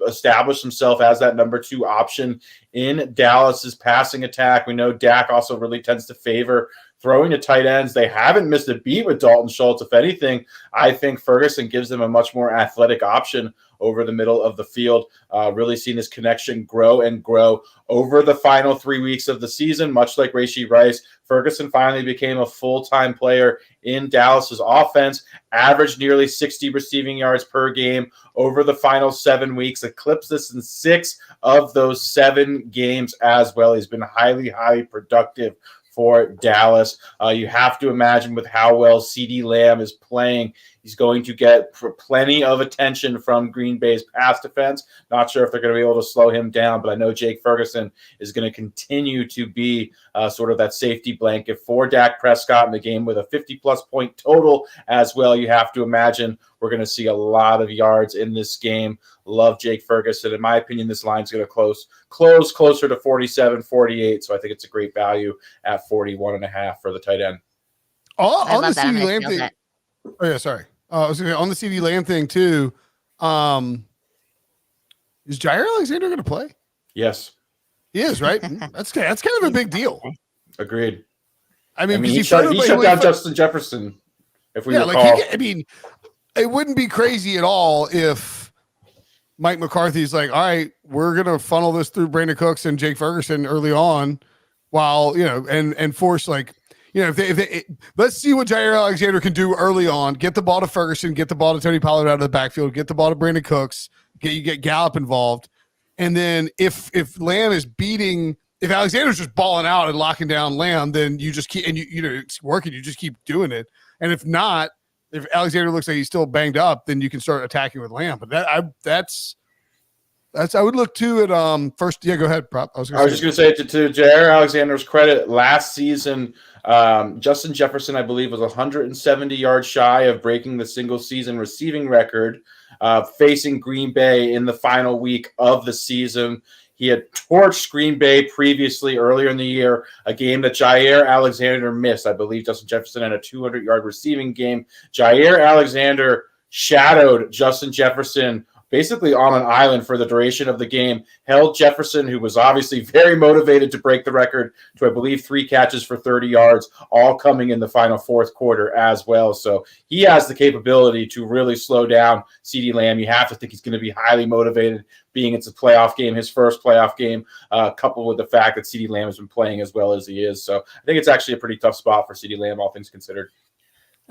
established himself as that number 2 option in Dallas's passing attack. We know Dak also really tends to favor throwing to tight ends. They haven't missed a beat with Dalton Schultz. If anything, I think Ferguson gives them a much more athletic option over the middle of the field. Really seen his connection grow and grow over the final 3 weeks of the season. Much like Rashee Rice, Ferguson finally became a full-time player in Dallas's offense, averaged nearly 60 receiving yards per game over the final 7 weeks, eclipsed this in 6 of those 7 games as well. He's been highly, highly productive for Dallas. You have to imagine with how well CeeDee Lamb is playing, he's going to get plenty of attention from Green Bay's pass defense. Not sure if they're going to be able to slow him down, but I know Jake Ferguson is going to continue to be sort of that safety blanket for Dak Prescott in the game with a 50-plus point total as well. You have to imagine we're going to see a lot of yards in this game. Love Jake Ferguson. In my opinion, this line's going to close closer to 47, 48, so I think it's a great value at 41.5 for the tight end. On the CeeDee Lamb thing. Oh, yeah, sorry. I was going to say, on the CeeDee Lamb thing, too, is Jair Alexander going to play? Yes. He is, right? That's kind of a big deal. Agreed. I mean he shut down Justin Jefferson, if we recall. It wouldn't be crazy at all if Mike McCarthy's like, all right, we're going to funnel this through Brandon Cooks and Jake Ferguson early on while, and force if they let's see what Jair Alexander can do early on. Get the ball to Ferguson, get the ball to Tony Pollard out of the backfield, get the ball to Brandon Cooks, get Gallup involved. And then if Lamb is if Alexander's just balling out and locking down Lamb, then you just keep, and it's working, you just keep doing it. And if not, if Alexander looks like he's still banged up, then you can start attacking with Lamb. But that's I would look to it. First, yeah, go ahead, Prop. I was just going to say to Jair Alexander's credit, last season, Justin Jefferson, I believe, was 170 yards shy of breaking the single season receiving record, facing Green Bay in the final week of the season. He had torched Green Bay previously earlier in the year, a game that Jair Alexander missed. I believe Justin Jefferson had a 200-yard receiving game. Jair Alexander shadowed Justin Jefferson basically on an island for the duration of the game, held Jefferson, who was obviously very motivated to break the record, to, I believe, 3 catches for 30 yards, all coming in the final fourth quarter as well. So he has the capability to really slow down CeeDee Lamb. You have to think he's going to be highly motivated, being it's a playoff game, his first playoff game, coupled with the fact that CeeDee Lamb has been playing as well as he is. So I think it's actually a pretty tough spot for CeeDee Lamb, all things considered.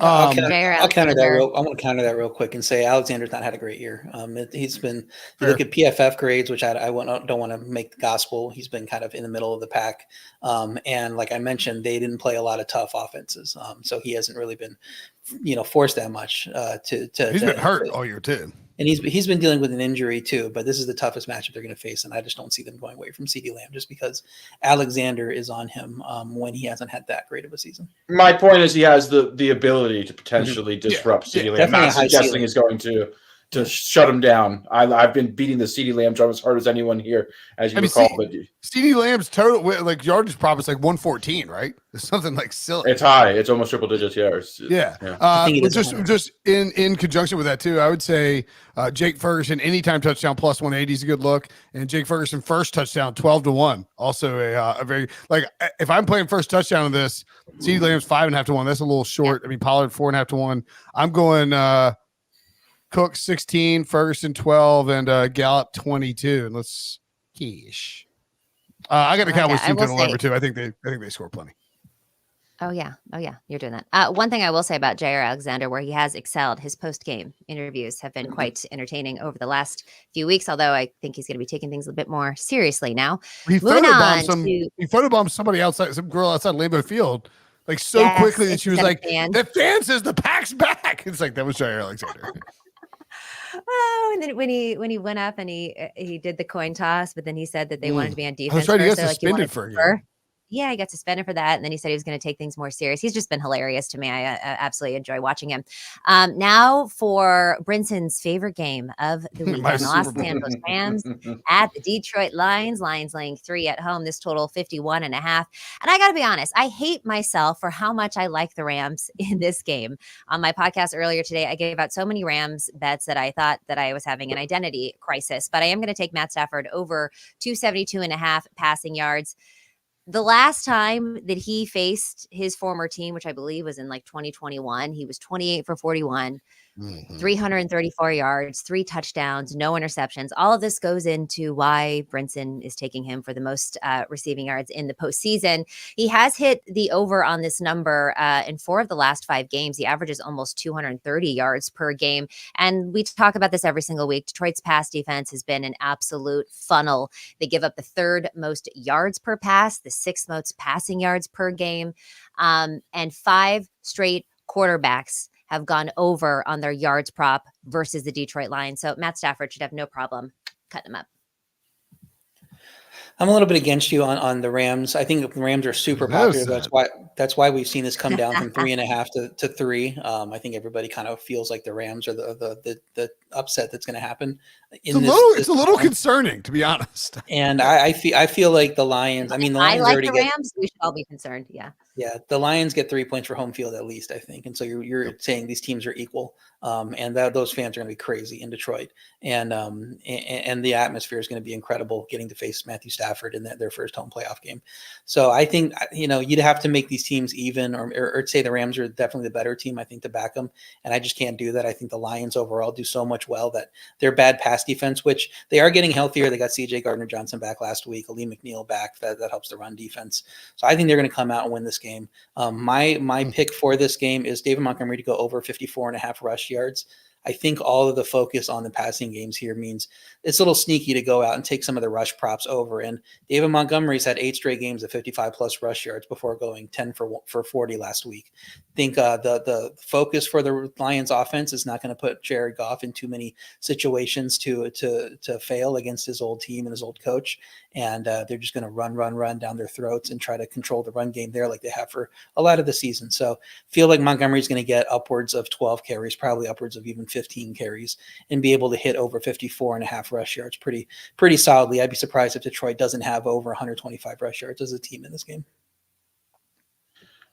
I'll counter that. I want to counter that real quick and say Alexander's not had a great year. He's been. If you look at PFF grades, which I don't want to make gospel. He's been kind of in the middle of the pack, and like I mentioned, they didn't play a lot of tough offenses, so he hasn't really been, forced that much. He's been hurt all year too. And he's been dealing with an injury too, but this is the toughest matchup they're going to face, and I just don't see them going away from CeeDee Lamb just because Alexander is on him when he hasn't had that great of a season. My point is he has the ability to potentially disrupt CeeDee Lamb. I'm not suggesting he's going to shut him down. I've been beating the CeeDee Lamb drum as hard as anyone here, as you recall. But CeeDee Lamb's total yardage prop is like 114, right? It's something like silly. It's high. It's almost triple digits. Yeah. Just in conjunction with that too, I would say Jake Ferguson anytime touchdown plus 180 is a good look, and Jake Ferguson first touchdown 12-1. Also a very if I'm playing first touchdown in this, CeeDee Lamb's 5.5-1. That's a little short. I mean Pollard 4.5-1. I'm going. Cook 16, Ferguson 12, and Gallup 22. And let's quiche. I got the Cowboys team total number 2. I think they score plenty. Oh yeah, you're doing that. One thing I will say about Jair Alexander, where he has excelled, his post-game interviews have been quite entertaining over the last few weeks. Although I think he's going to be taking things a bit more seriously now. He photobombed somebody outside, some girl outside Lambeau Field, quickly that she was like, "The fan says the pack's back." It's like that was Jair Alexander. Oh, and then when he went up and he did the coin toss, but then he said that they wanted to be on defense. That's right. He got suspended for it. Yeah, he got suspended for that. And then he said he was going to take things more serious. He's just been hilarious to me. I absolutely enjoy watching him. Now for Brinson's favorite game of the week. Los Angeles Rams at the Detroit Lions. Lions laying 3 at home. This total 51.5. And I got to be honest, I hate myself for how much I like the Rams in this game. On my podcast earlier today, I gave out so many Rams bets that I thought that I was having an identity crisis. But I am going to take Matt Stafford over 272.5 passing yards. The last time that he faced his former team, which I believe was in 2021, he was 28 for 41, 334 yards, 3 touchdowns, no interceptions. All of this goes into why Brinson is taking him for the most receiving yards in the postseason. He has hit the over on this number in 4 of the last 5 games. He averages almost 230 yards per game. And we talk about this every single week. Detroit's pass defense has been an absolute funnel. They give up the 3rd most yards per pass, the 6th most passing yards per game, and 5 straight quarterbacks have gone over on their yards prop versus the Detroit Lions. So Matt Stafford should have no problem cutting them up. I'm a little bit against you on the Rams. I think the Rams are super popular. That's why we've seen this come down from 3.5 to 3. I think everybody kind of feels like the Rams are the upset that's going to happen. It's a little concerning, to be honest. And I feel like the Lions. I mean, the Lions the Rams. We should all be concerned. Yeah. Yeah, the Lions get 3 points for home field at least, I think, and so you're saying these teams are equal, and those fans are going to be crazy in Detroit, and the atmosphere is going to be incredible getting to face Matthew Stafford in their first home playoff game. So I think you'd have to make these teams even, or say the Rams are definitely the better team, I think, to back them, and I just can't do that. I think the Lions overall do so much well that their bad pass defense, which they are getting healthier. They got C.J. Gardner-Johnson back last week, Ali McNeil back. That helps the run defense. So I think they're going to come out and win this game. My pick for this game is David Montgomery to go over 54.5 rush yards. I think all of the focus on the passing games here means it's a little sneaky to go out and take some of the rush props over. And David Montgomery's had 8 straight games of 55 plus rush yards before going 10 for 40 last week. I think the focus for the Lions offense is not going to put Jared Goff in too many situations to fail against his old team and his old coach. and they're just going to run down their throats and try to control the run game there like they have for a lot of the season. So feel like Montgomery's going to get upwards of 12 carries, probably upwards of even 15 carries, and be able to hit over 54.5 rush yards pretty solidly. I'd be surprised if Detroit doesn't have over 125 rush yards as a team in this game.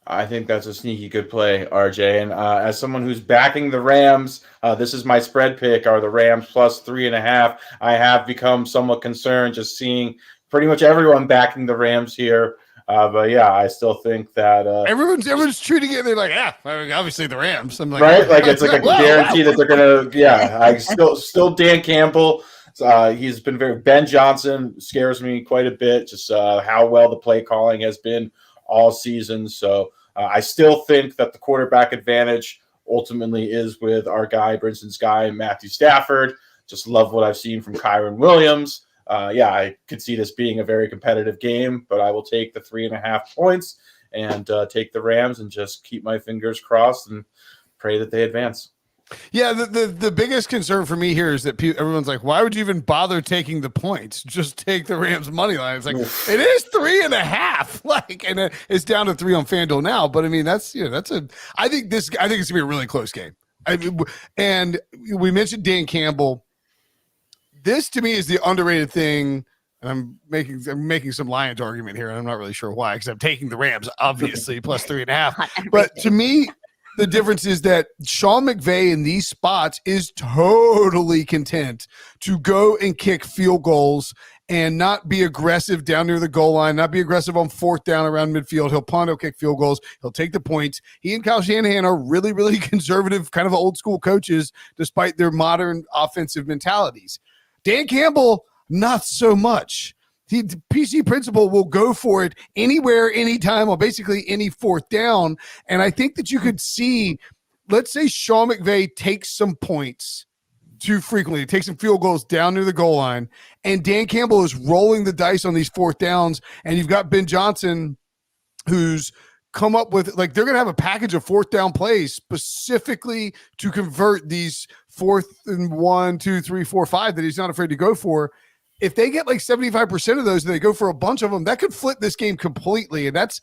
I think that's a sneaky good play, RJ. And as someone who's backing the Rams, this is my spread pick, are the Rams plus 3.5. I have become somewhat concerned just seeing pretty much everyone backing the Rams here. But yeah, I still think that everyone's treating it. They're like, obviously the Rams. I'm like, right, like it's like a guarantee that they're gonna. Yeah, I still Dan Campbell. He's been Ben Johnson scares me quite a bit. Just how well the play calling has been all season. So I still think that the quarterback advantage ultimately is with our guy, Brinson's guy, Matthew Stafford. Just love what I've seen from Kyron Williams. I could see this being a very competitive game, but I will take the 3.5 points and take the Rams and just keep my fingers crossed and pray that they advance. Yeah, the biggest concern for me here is that everyone's like, why would you even bother taking the points? Just take the Rams money line. It's like, it is 3.5, like, and it's down to 3 on FanDuel now. But I mean, I think it's gonna be a really close game. And we mentioned Dan Campbell. This to me is the underrated thing. And I'm making some Lions argument here, and I'm not really sure why, because I'm taking the Rams, obviously, plus 3.5. But to me, the difference is that Sean McVay in these spots is totally content to go and kick field goals and not be aggressive down near the goal line, not be aggressive on 4th down around midfield. He'll punt, he'll kick field goals, he'll take the points. He and Kyle Shanahan are really, really conservative, kind of old school coaches, despite their modern offensive mentalities. Dan Campbell, not so much. The PC principal will go for it anywhere, anytime, on basically any 4th down. And I think that you could see, let's say Sean McVay takes some points too frequently, takes some field goals down near the goal line, and Dan Campbell is rolling the dice on these 4th downs, and you've got Ben Johnson who's come up with, like, they're going to have a package of 4th down plays specifically to convert these 4th and 1, 2, 3, 4, 5 that he's not afraid to go for. If they get like 75% of those and they go for a bunch of them, that could flip this game completely. And that's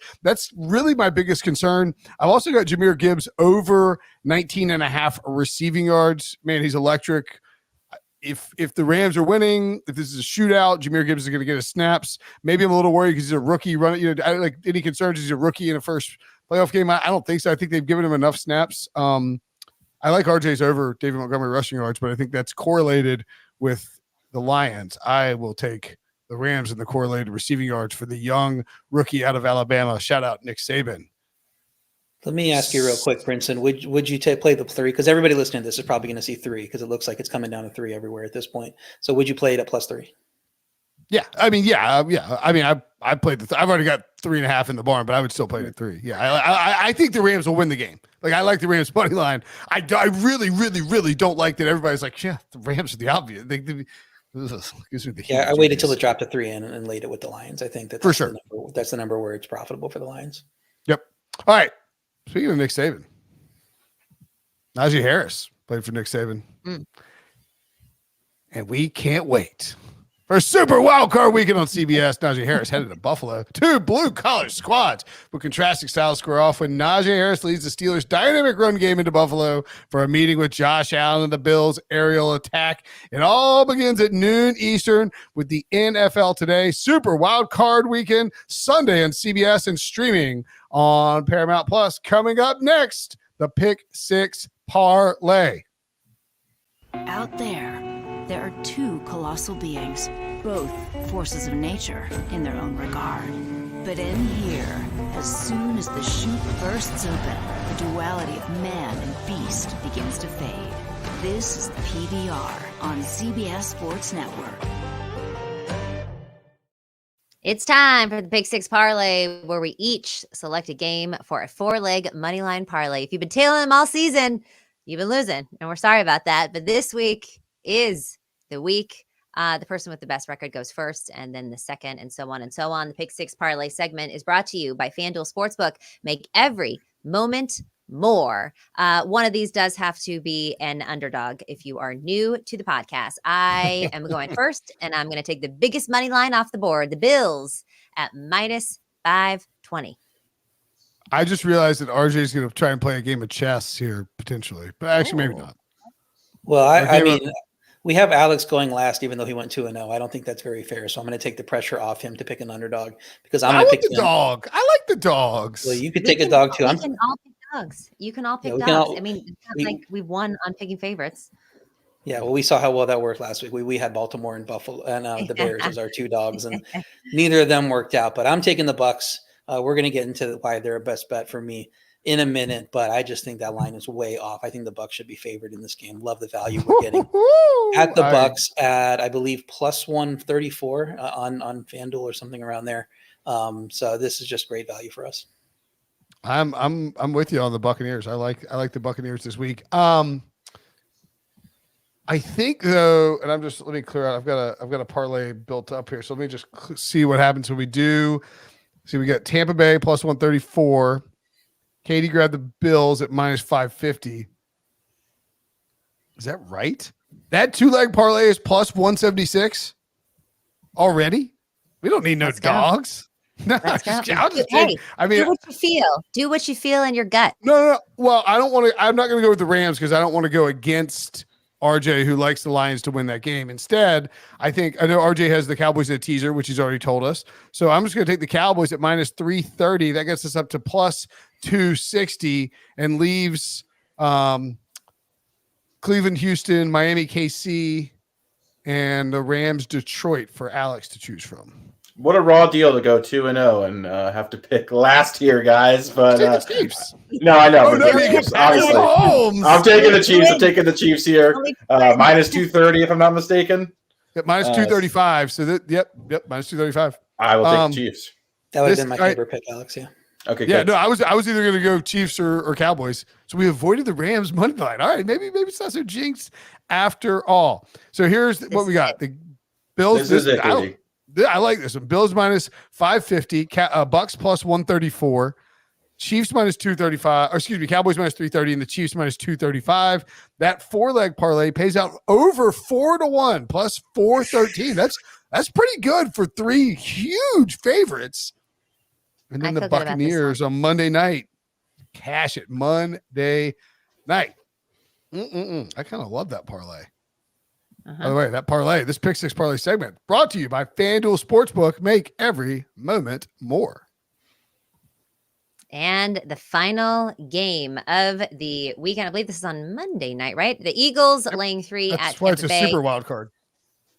really my biggest concern. I've also got Jahmyr Gibbs over 19.5 receiving yards. Man, he's electric. If the Rams are winning, if this is a shootout, Jahmyr Gibbs is going to get his snaps. Maybe I'm a little worried because he's a rookie running. Like, any concerns? He's a rookie in a first playoff game. I don't think so. I think they've given him enough snaps. I like RJ's over David Montgomery rushing yards, but I think that's correlated with the Lions. I will take the Rams and the correlated receiving yards for the young rookie out of Alabama. Shout out Nick Saban. Let me ask you real quick, Brinson. Would you play the 3? Because everybody listening to this is probably going to see 3 because it looks like it's coming down to 3 everywhere at this point. So would you play it at plus 3? Yeah. I mean, I played I've already got 3.5 in the barn, but I would still play it at 3. Yeah. I think the Rams will win the game. Like, I like the Rams money line. I really, really, really don't like that everybody's like, yeah, the Rams are the obvious. I waited till it dropped to 3 and laid it with the Lions. I think that's for sure. That's the number where it's profitable for the Lions. Yep. All right. Speaking of Nick Saban, Najee Harris played for Nick Saban. And we can't wait for Super Wildcard Weekend on CBS. Najee Harris headed to Buffalo. 2 blue-collar squads with contrasting styles square off when Najee Harris leads the Steelers' dynamic run game into Buffalo for a meeting with Josh Allen and the Bills' aerial attack. It all begins at noon Eastern with the NFL Today Super Wildcard Weekend, Sunday on CBS and streaming on Paramount Plus. Coming up next, the Pick Six Parlay. Out there are 2 colossal beings, both forces of nature in their own regard. But in here, as soon as the chute bursts open, the duality of man and beast begins to fade. This is the PBR on CBS Sports Network. It's time for the Pick Six Parlay, where we each select a game for a 4-leg moneyline parlay. If you've been tailing them all season, you've been losing, and we're sorry about that. But this week is the week. The person with the best record goes first, and then the second, and so on and so on. The Pick Six Parlay segment is brought to you by FanDuel Sportsbook. Make every moment more. One of these does have to be an underdog. If you are new to the podcast, I am going first, and I'm going to take the biggest money line off the board, the Bills at minus 520. I just realized that RJ is going to try and play a game of chess here potentially, but actually maybe not. Well, I mean, we have Alex going last, even though he went 2-0. I don't think that's very fair. So I'm going to take the pressure off him to pick an underdog because I'm going to pick the dog. I like the dogs. Well, you could take a dog too. We can all pick dogs. You can all pick dogs. I mean, it's not like we won on picking favorites. Yeah, well, we saw how well that worked last week. We had Baltimore and Buffalo and the Bears as our two dogs, and neither of them worked out. But I'm taking the Bucs. We're going to get into why they're a best bet for me in a minute, but I just think that line is way off. I think the Bucs should be favored in this game. Love the value we're getting at the Bucs at, I believe, plus 134 on FanDuel or something around there. So this is just great value for us. I'm with you on the Buccaneers. I like the Buccaneers this week. I think though, and let me clear out. I've got a parlay built up here. So let me just see what happens when we do. See, we got Tampa Bay plus 134. Katie grabbed the Bills at minus 550. Is that right? That 2-leg parlay is plus 176 already? We don't need no dogs. No, Hey, I mean, do what you feel. Do what you feel in your gut. No. Well, I'm not going to go with the Rams because I don't want to go against RJ, who likes the Lions to win that game. Instead, I know RJ has the Cowboys in a teaser, which he's already told us. So I'm just going to take the Cowboys at minus 330. That gets us up to plus 260 and leaves Cleveland, Houston, Miami, KC, and the Rams, Detroit for Alex to choose from. What a raw deal to go 2-0 and have to pick last here, guys. But Chiefs. No, I know. No, Chiefs, obviously. I'm taking the Chiefs. I'm taking the Chiefs here. Minus 230, if I'm not mistaken. Yep, minus 235. So yep, minus 235. I will take the Chiefs. That would have been my favorite pick, Alex. Yeah. Okay. Yeah. Good. No, I was either going to go Chiefs or Cowboys. So we avoided the Rams money line. All right, maybe it's not so jinx after all. So here's what we got: the Bills. This is it, Katie. I like this one. Bills minus 550, Bucks plus 134, Chiefs minus 235, or excuse me, Cowboys minus 330, and the Chiefs minus 235. That 4-leg parlay pays out over 4-1 plus 413. That's pretty good for three huge favorites. And then the Buccaneers on Monday night. Cash it Monday night. I kind of love that parlay. By the way, that parlay, this Pick Six Parlay segment brought to you by FanDuel Sportsbook. Make every moment more. And the final game of the weekend, I believe this is on Monday night, right? The Eagles laying 3 at Tampa Bay. That's why it's a super wild card.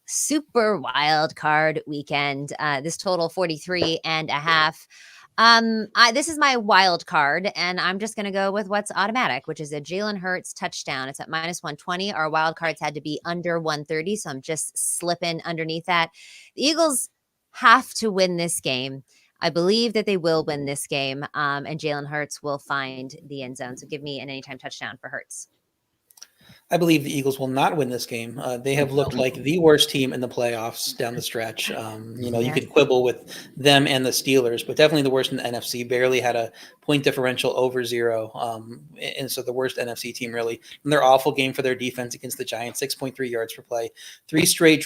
Super wild card weekend. This total 43.5. This is my wild card, and I'm just going to go with what's automatic, which is a Jalen Hurts touchdown. It's at minus 120. Our wild cards had to be under 130, so I'm just slipping underneath that. The Eagles have to win this game. I believe that they will win this game, and Jalen Hurts will find the end zone. So give me an anytime touchdown for Hurts. I believe the Eagles will not win this game. They have looked like the worst team in the playoffs down the stretch. You could quibble with them and the Steelers, but definitely the worst in the NFC. Barely had a point differential over 0. And so the worst NFC team, really. And their awful game for their defense against the Giants, 6.3 yards per play. 3 straight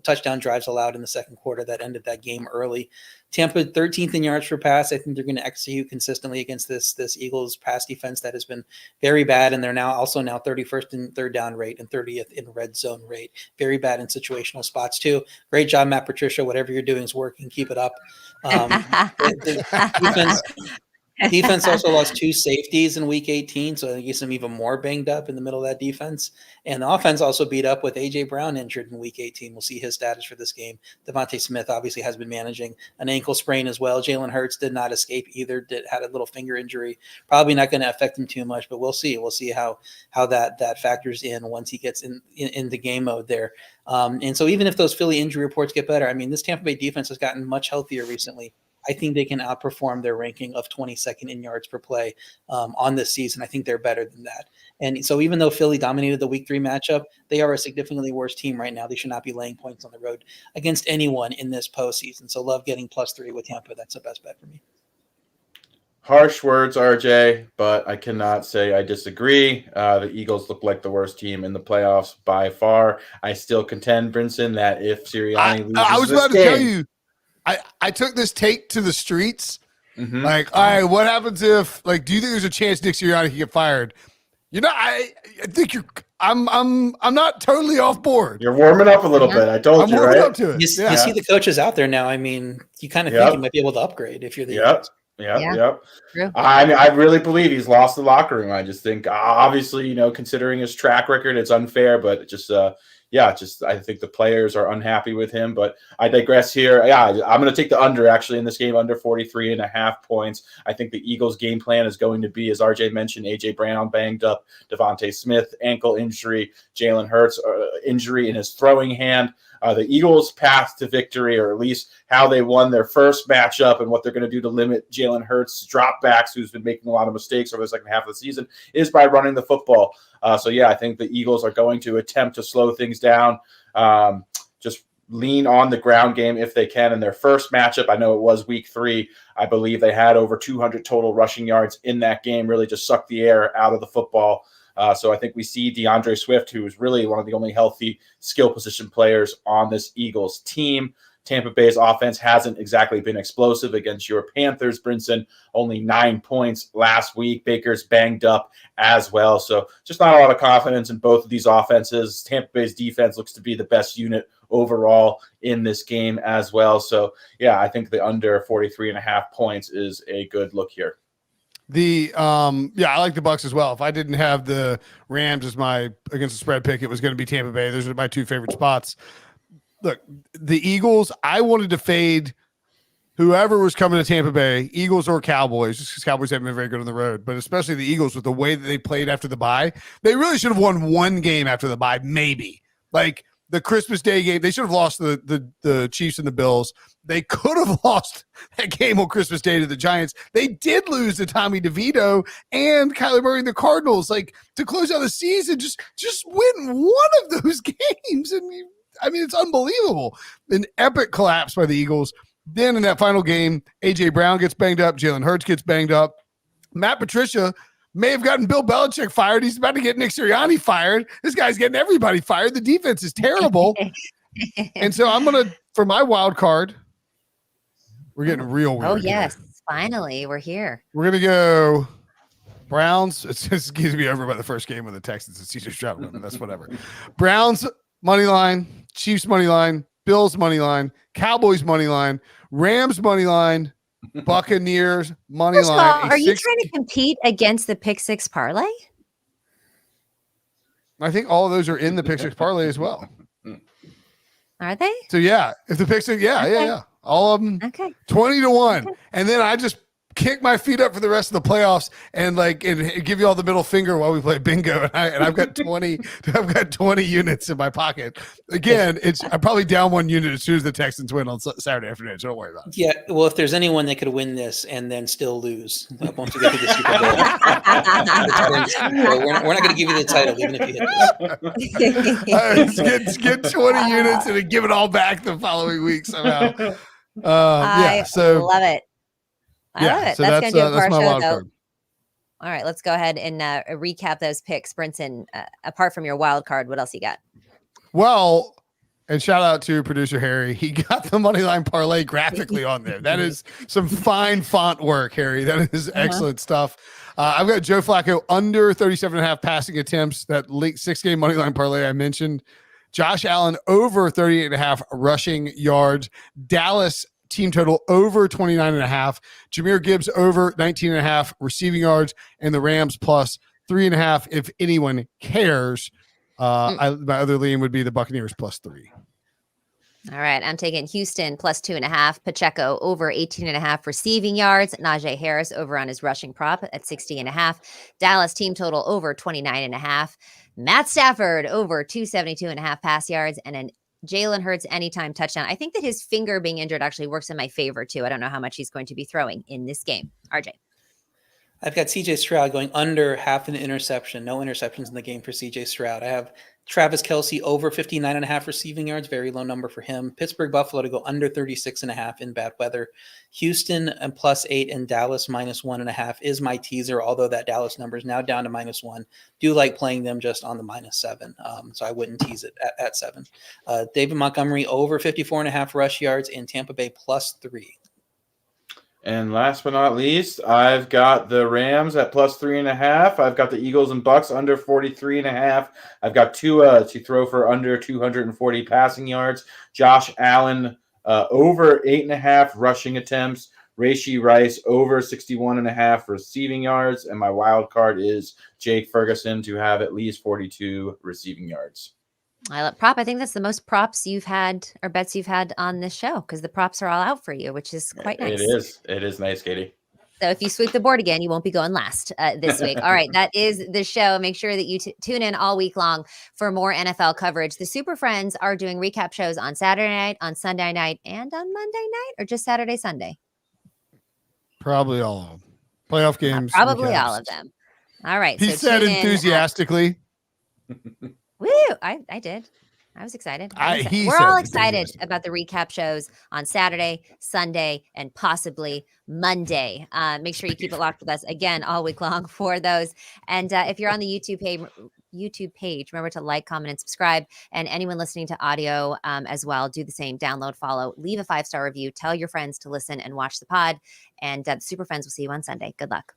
touchdown drives allowed in the second quarter that ended that game early. Tampa 13th in yards per pass. I think they're going to execute consistently against this Eagles pass defense that has been very bad, and they're now 31st in third down rate and 30th in red zone rate. Very bad in situational spots too. Great job, Matt Patricia. Whatever you're doing is working. Keep it up. Defense also lost 2 safeties in week 18, so I guess I'm even more banged up in the middle of that defense. And the offense also beat up with A.J. Brown injured in week 18. We'll see his status for this game. Devontae Smith obviously has been managing an ankle sprain as well. Jalen Hurts did not escape either, had a little finger injury. Probably not going to affect him too much, but we'll see. We'll see how that factors in once he gets in the game mode there. And so even if those Philly injury reports get better, I mean, this Tampa Bay defense has gotten much healthier recently. I think they can outperform their ranking of 22nd in yards per play on this season. I think they're better than that. And so even though Philly dominated the week 3 matchup, they are a significantly worse team right now. They should not be laying points on the road against anyone in this postseason. So love getting +3 with Tampa. That's the best bet for me. Harsh words, RJ, but I cannot say I disagree. The Eagles look like the worst team in the playoffs by far. I still contend, Brinson, that if Sirianni loses I was this about to game, tell you, I took this take to the streets. Mhm. Like, all right, what happens if, like, do you think there's a chance Nick Sirianni can get fired? I think I'm not totally off board. You're warming up a little Yeah. bit. I told I'm you, warming right? up to it. You Yeah. see the coaches out there now. I mean, you kind of think you might be able to upgrade if you're the Eagles. Yep. True. I really believe he's lost the locker room. I just think, obviously, considering his track record, it's unfair, but I think the players are unhappy with him, but I digress here. Yeah, I'm going to take the under actually in this game, under 43.5 points. I think the Eagles game plan is going to be, as RJ mentioned, AJ Brown banged up, Devontae Smith, ankle injury, Jalen Hurts injury in his throwing hand. The Eagles' path to victory, or at least how they won their first matchup and what they're going to do to limit Jalen Hurts' dropbacks, who's been making a lot of mistakes over the second half of the season, is by running the football. I think the Eagles are going to attempt to slow things down, just lean on the ground game if they can. In their first matchup, I know it was week 3, I believe they had over 200 total rushing yards in that game, really just sucked the air out of the football. So I think we see DeAndre Swift, who is really one of the only healthy skill position players on this Eagles team. Tampa Bay's offense hasn't exactly been explosive against your Panthers, Brinson. Only 9 points last week. Baker's banged up as well. So just not a lot of confidence in both of these offenses. Tampa Bay's defense looks to be the best unit overall in this game as well. So, I think the under 43.5 points is a good look here. I like the Bucs as well. If I didn't have the Rams as my against the spread pick, it was going to be Tampa Bay. Those are my 2 favorite spots. Look, the Eagles, I wanted to fade whoever was coming to Tampa Bay, Eagles or Cowboys, just because Cowboys haven't been very good on the road, but especially the Eagles with the way that they played after the bye. They really should have won one game after the bye, maybe. Like the Christmas Day game, they should have lost the Chiefs and the Bills. They could have lost that game on Christmas Day to the Giants. They did lose to Tommy DeVito and Kyler Murray and the Cardinals. Like, to close out the season, just win one of those games. And it's unbelievable. An epic collapse by the Eagles. Then in that final game, A.J. Brown gets banged up. Jalen Hurts gets banged up. Matt Patricia may have gotten Bill Belichick fired. He's about to get Nick Sirianni fired. This guy's getting everybody fired. The defense is terrible. And so I'm going to, for my wild card, we're getting real weird. Oh, yes. Here. Finally, we're here. We're going to go Browns. It's just going to be over by the first game of the Texans and CJ Stroud. But that's whatever. Browns money line, Chiefs money line, Bills money line, Cowboys money line, Rams money line, Buccaneers money First of all, line. are you trying to compete against the Pick Six Parlay? I think all of those are in the Pick Six Parlay as well. Are they? So if the Pick Six, yeah. All of them, Okay. 20-1. Okay. And then I just kick my feet up for the rest of the playoffs and give you all the middle finger while we play bingo. And I've got 20, I've got 20 units in my pocket. Again, I'm probably down 1 unit as soon as the Texans win on Saturday afternoon. So don't worry about it. Yeah, well, if there's anyone that could win this and then still lose once we get to the Super Bowl, we're not going to give you the title even if you hit this. Let's get 20 units and then give it all back the following week somehow. I love it. I love it. So that's going to do it for our my show, wild though. card. All right, let's go ahead and recap those picks. Brinson, apart from your wild card, what else you got? Well, and shout out to producer Harry. He got the moneyline parlay graphically on there. That is some fine font work, Harry. That is excellent stuff. I've got Joe Flacco under 37.5 passing attempts. That 6-game moneyline parlay I mentioned. Josh Allen over 38.5 rushing yards. Dallas team total over 29.5. Jahmyr Gibbs over 19.5 receiving yards, and the Rams plus 3.5 if anyone cares. My other lean would be the Buccaneers plus 3. All right, I'm taking Houston plus 2.5. Pacheco over 18.5 receiving yards. Najee Harris over on his rushing prop at 60.5. Dallas team total over 29.5. Matt Stafford over 272.5 pass yards, and an Jalen Hurts anytime touchdown. I think that his finger being injured actually works in my favor too. I don't know how much he's going to be throwing in this game. RJ. I've got CJ Stroud going under half an interception. No interceptions in the game for CJ Stroud. I have Travis Kelce over 59.5 receiving yards, very low number for him. Pittsburgh Buffalo to go under 36.5 in bad weather. Houston and +8 and Dallas -1.5 is my teaser, although that Dallas number is now down to -1. Do like playing them just on the -7. So I wouldn't tease it at 7. David Montgomery over 54.5 rush yards in Tampa Bay +3. And last but not least, I've got the Rams at +3.5. I've got the Eagles and Bucks under 43.5. I've got Tua to throw for under 240 passing yards. Josh Allen over 8.5 rushing attempts. Rashee Rice over 61.5 receiving yards. And my wild card is Jake Ferguson to have at least 42 receiving yards. I love prop. I think that's the most props you've had or bets you've had on this show because the props are all out for you, which is quite nice. It is nice, Katie. So if you sweep the board again, you won't be going last this week. All right, that is the show. Make sure that you tune in all week long for more NFL coverage. The Super Friends are doing recap shows on Saturday night, on Sunday night, and on Monday night, or just Saturday, Sunday? Probably all of them. Playoff games. Probably recaps. all of them. All right. He said enthusiastically. Woo! I did. I was excited. We're all excited about the recap shows on Saturday, Sunday, and possibly Monday. Make sure you keep it locked with us again all week long for those. And if you're on the YouTube page, remember to like, comment, and subscribe. And anyone listening to audio as well, do the same. Download, follow, leave a 5-star review. Tell your friends to listen and watch the pod. And the Super Friends will see you on Sunday. Good luck.